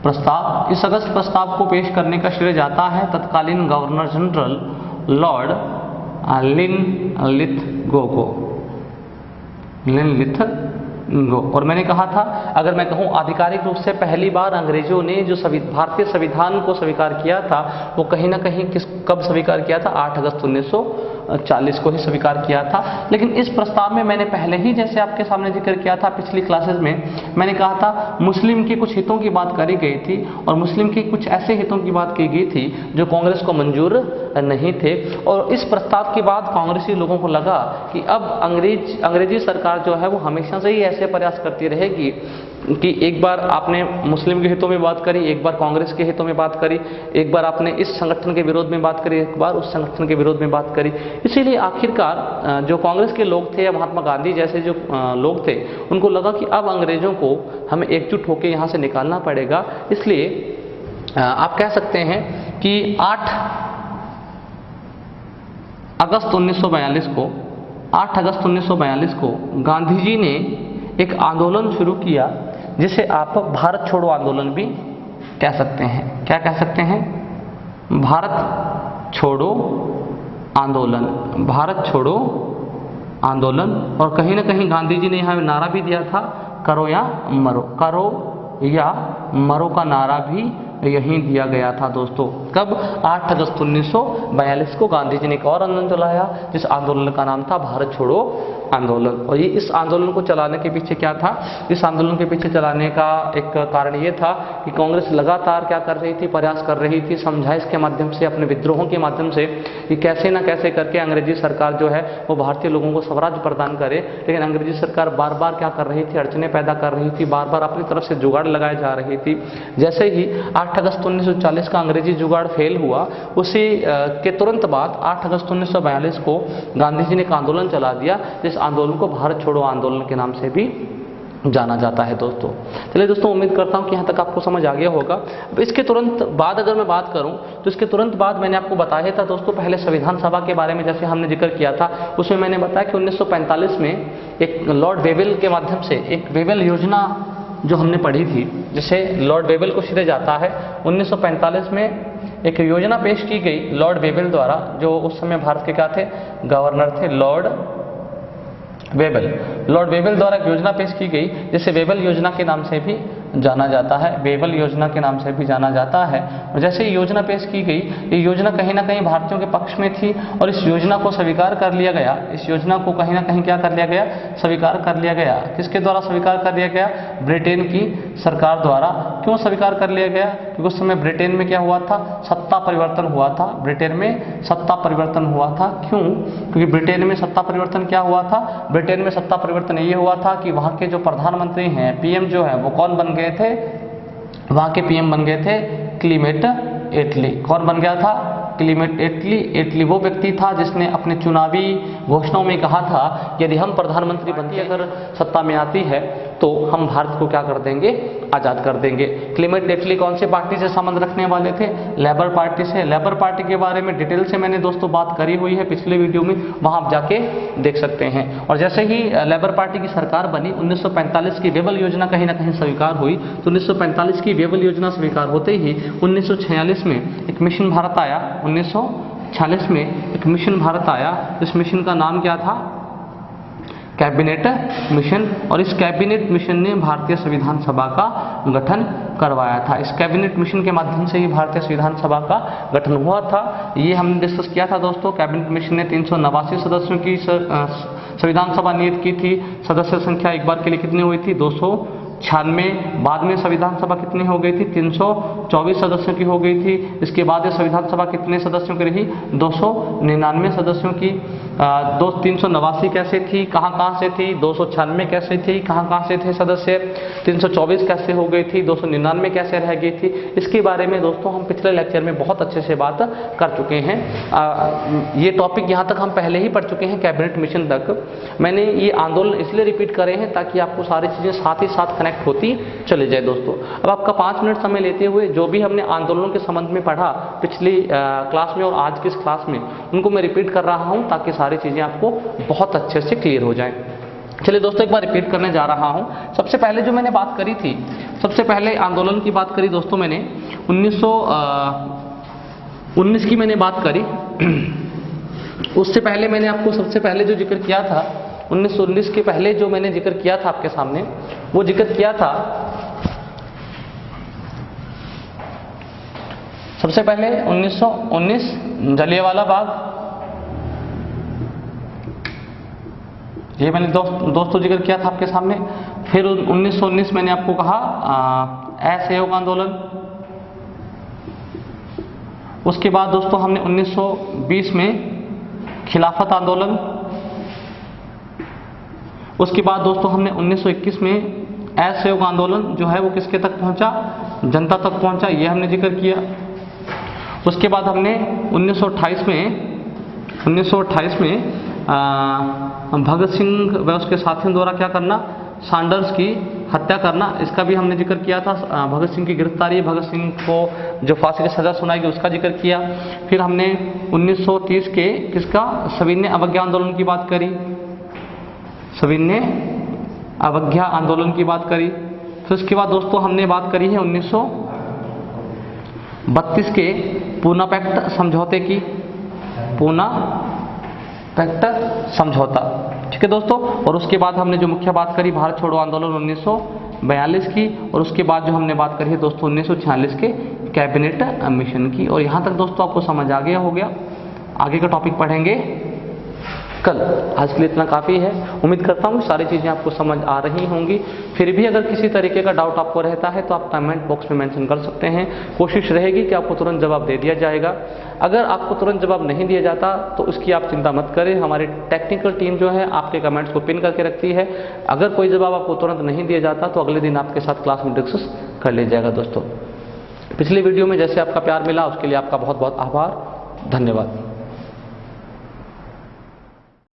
[SPEAKER 1] प्रस्ताव। इस अगस्त प्रस्ताव को पेश करने का श्रेय जाता है तत्कालीन गवर्नर जनरल लॉर्ड लिनलिथगो को। और मैंने कहा था, अगर मैं कहूँ आधिकारिक रूप से पहली बार अंग्रेजों ने जो भारतीय संविधान को स्वीकार किया था, वो कहीं ना कहीं कब स्वीकार किया था? 8 अगस्त 1940 को ही स्वीकार किया था। लेकिन इस प्रस्ताव में मैंने पहले ही जैसे आपके सामने जिक्र किया था पिछली क्लासेस में, मैंने कहा था मुस्लिम के कुछ हितों की बात करी गई थी और मुस्लिम के कुछ ऐसे हितों की बात की गई थी जो कांग्रेस को मंजूर नहीं थे। और इस प्रस्ताव के बाद कांग्रेसी लोगों को लगा कि अब अंग्रेजी सरकार जो है वो हमेशा से ही ऐसे प्रयास करती रहेगी कि एक बार आपने मुस्लिम के हितों में बात करी, एक बार कांग्रेस के हितों में बात करी, एक बार आपने इस संगठन के विरोध में बात करी, एक बार उस संगठन के विरोध में बात करी। इसीलिए आखिरकार जो कांग्रेस के लोग थे या महात्मा गांधी जैसे जो लोग थे, उनको लगा कि अब अंग्रेजों को हमें एकजुट होकर यहाँ से निकालना पड़ेगा। इसलिए आप कह सकते हैं कि 8 अगस्त 1942 को 8 अगस्त 1942 को गांधी जी ने एक आंदोलन शुरू किया जिसे आप भारत छोड़ो आंदोलन भी कह सकते हैं। क्या कह सकते हैं? भारत छोड़ो आंदोलन, भारत छोड़ो आंदोलन। और कहीं ना कहीं गांधी जी ने यहाँ नारा भी दिया था, करो या मरो, करो या मरो का नारा भी यहीं दिया गया था दोस्तों। कब? 8 अगस्त 1942 को गांधी जी ने एक और आंदोलन चलाया जिस आंदोलन का नाम था भारत छोड़ो आंदोलन। और ये इस आंदोलन को चलाने के पीछे क्या था? इस आंदोलन के पीछे चलाने का एक कारण ये था कि कांग्रेस लगातार क्या कर रही थी? प्रयास कर रही थी समझाइश के माध्यम से, अपने विद्रोहों के माध्यम से कि कैसे ना कैसे करके अंग्रेजी सरकार जो है वो भारतीय लोगों को स्वराज्य प्रदान करे। लेकिन अंग्रेजी सरकार बार बार क्या कर रही थी? अड़चने पैदा कर रही थी, बार बार अपनी तरफ से जुगाड़ लगाए जा रही थी। जैसे ही 8 अगस्त 1940 का अंग्रेजी जुगाड़ फेल हुआ, उसी के तुरंत बाद 8 अगस्त 1942 को गांधी जी ने एक आंदोलन चला दिया जिस आंदोलन को भारत छोड़ो आंदोलन के नाम से भी जाना जाता है दोस्तों। चलिए दोस्तों, उम्मीद करता हूं कि यहाँ तक आपको समझ आ गया होगा। अब इसके तुरंत बाद अगर मैं बात करूं तो इसके तुरंत बाद मैंने आपको बताया था दोस्तों, पहले संविधान सभा के बारे में जैसे हमने जिक्र किया था, उसमें मैंने बताया कि 1945 में एक लॉर्ड वेवेल के माध्यम से एक वेवेल योजना जो हमने पढ़ी थी, जिसे लॉर्ड वेवेल को श्रेय जाता है। 1945 में एक योजना पेश की गई लॉर्ड वेवेल द्वारा, जो उस समय भारत के क्या थे? गवर्नर थे, लॉर्ड वेवेल द्वारा एक योजना पेश की गई जिसे वेवेल योजना के नाम से भी जाना जाता है, वेवेल योजना के नाम से भी जाना जाता है। और जैसे ये योजना पेश की गई, ये योजना कहीं ना कहीं भारतीयों के पक्ष में थी और इस योजना को स्वीकार कर लिया गया। इस योजना को कहीं ना कहीं क्या कर लिया गया? स्वीकार कर लिया गया। किसके द्वारा स्वीकार कर लिया गया? ब्रिटेन की सरकार द्वारा। क्यों स्वीकार कर लिया गया? क्योंकि उस समय ब्रिटेन में क्या हुआ था? सत्ता परिवर्तन हुआ था। ब्रिटेन में सत्ता परिवर्तन हुआ था। क्यों? क्योंकि ब्रिटेन में सत्ता परिवर्तन क्या हुआ था? ब्रिटेन में सत्ता परिवर्तन ये हुआ था कि वहाँ के जो प्रधानमंत्री हैं, पीएम जो है, वो कौन बन गए थे? वहाँ के पीएम बन गए थे क्लीमेट एटली। कौन बन गया था? क्लीमेट एटली। एटली वो व्यक्ति था जिसने अपने चुनावी घोषणाओं में कहा था यदि हम प्रधानमंत्री बनती अगर सत्ता में आती है तो हम भारत को क्या कर देंगे? आज़ाद कर देंगे। क्लीमेट एटली कौन से पार्टी से संबंध रखने वाले थे? लेबर पार्टी से। लेबर पार्टी के बारे में डिटेल से मैंने दोस्तों बात करी हुई है पिछले वीडियो में, वहाँ आप जाके देख सकते हैं। और जैसे ही लेबर पार्टी की सरकार बनी, 1945 की वेवेल योजना कहीं ना कहीं स्वीकार हुई। तो 1945 की वेवेल योजना स्वीकार होते ही 1946 में एक मिशन भारत आया। 1946 में एक मिशन भारत आया। इस मिशन का नाम क्या था? Cabinet mission. और इस कैबिनेट मिशन ने भारतीय संविधान सभा का गठन करवाया था। इस कैबिनेट मिशन के माध्यम से ही भारतीय संविधान सभा का गठन हुआ था। ये हमने डिस्कस किया था दोस्तों। कैबिनेट मिशन ने 389 सदस्यों की संविधान सभा नियुक्त की थी। सदस्य संख्या एक बार के लिए कितनी हुई थी? 296। बाद में संविधान सभा कितनी हो गई थी? 324 सदस्यों की हो गई थी। इसके बाद ये संविधान सभा कितने सदस्यों की रही? 299 सदस्यों की। 389 कैसे थी? कहाँ कहाँ से थी? 296 कैसे थी? कहाँ कहाँ से थे सदस्य? 324 कैसे हो गई थी? 299 कैसे रह गई थी? इसके बारे में दोस्तों हम पिछले लेक्चर में बहुत अच्छे से बात कर चुके हैं। ये टॉपिक यहाँ तक हम पहले ही पढ़ चुके हैं, कैबिनेट मिशन तक। मैंने ये आंदोलन इसलिए रिपीट करे हैं ताकि आपको सारी चीज़ें साथ ही साथ कनेक्ट होती चले जाए दोस्तों। अब आपका 5 मिनट समय लेते हुए जो भी हमने आंदोलनों के संबंध में पढ़ा पिछली क्लास में और आज की इस क्लास में, उनको मैं रिपीट कर रहा हूँ ताकि सारी चीज़ें आपको बहुत अच्छे से क्लियर हो जाएं। चलिए दोस्तों, एक बार रिपीट करने जा रहा हूँ। सबसे पहले जो मैंने बात करी थी, सबसे पहले आंदोलन की बात करी दोस्तों मैंने 1919 की मैंने बात करी। उससे पहले मैंने आपको सबसे पहले जो जिक्र किया था 1919 के पहले जो मैंने जिक्र किया था आपके सामने, वो जिक्र किया था सबसे पहले 1919 जलियांवाला बाग। ये मैंने दोस्तों जिक्र किया था आपके सामने। फिर 1919 मैंने आपको कहा असहयोग आंदोलन। उसके बाद दोस्तों हमने 1920 में खिलाफत आंदोलन। उसके बाद दोस्तों हमने 1921 में असहयोग आंदोलन जो है वो किसके तक पहुंचा? जनता तक पहुंचा। ये हमने जिक्र किया। उसके बाद हमने 1928 में भगत सिंह व उसके साथियों द्वारा क्या करना? सैंडर्स की हत्या करना, इसका भी हमने जिक्र किया था। भगत सिंह की गिरफ्तारी, भगत सिंह को जो फांसी की सजा सुनाई गई उसका जिक्र किया। फिर हमने 1930 के किसका सविनय अवज्ञा आंदोलन की बात करी, सविनय अवज्ञा आंदोलन की बात करी। फिर उसके बाद दोस्तों हमने बात करी है 1932 के पूना पैक्ट समझौते की, पूना पैक्ट समझौता, ठीक है दोस्तों। और उसके बाद हमने जो मुख्य बात करी भारत छोड़ो आंदोलन 1942 की, और उसके बाद जो हमने बात करी है दोस्तों 1946 के कैबिनेट मिशन की। और यहाँ तक दोस्तों आपको समझ आ गया हो गया। आगे का टॉपिक पढ़ेंगे कल। आज के लिए इतना काफ़ी है। उम्मीद करता हूँ सारी चीज़ें आपको समझ आ रही होंगी। फिर भी अगर किसी तरीके का डाउट आपको रहता है तो आप कमेंट बॉक्स में मेंशन कर सकते हैं। कोशिश रहेगी कि आपको तुरंत जवाब दे दिया जाएगा। अगर आपको तुरंत जवाब नहीं दिया जाता तो उसकी आप चिंता मत करें, हमारी टेक्निकल टीम जो है आपके कमेंट्स को पिन करके रखती है। अगर कोई जवाब आपको तुरंत नहीं दिया जाता तो अगले दिन आपके साथ क्लास में डिस्कस कर लिया जाएगा दोस्तों। पिछली वीडियो में जैसे आपका प्यार मिला उसके लिए आपका बहुत बहुत आभार, धन्यवाद।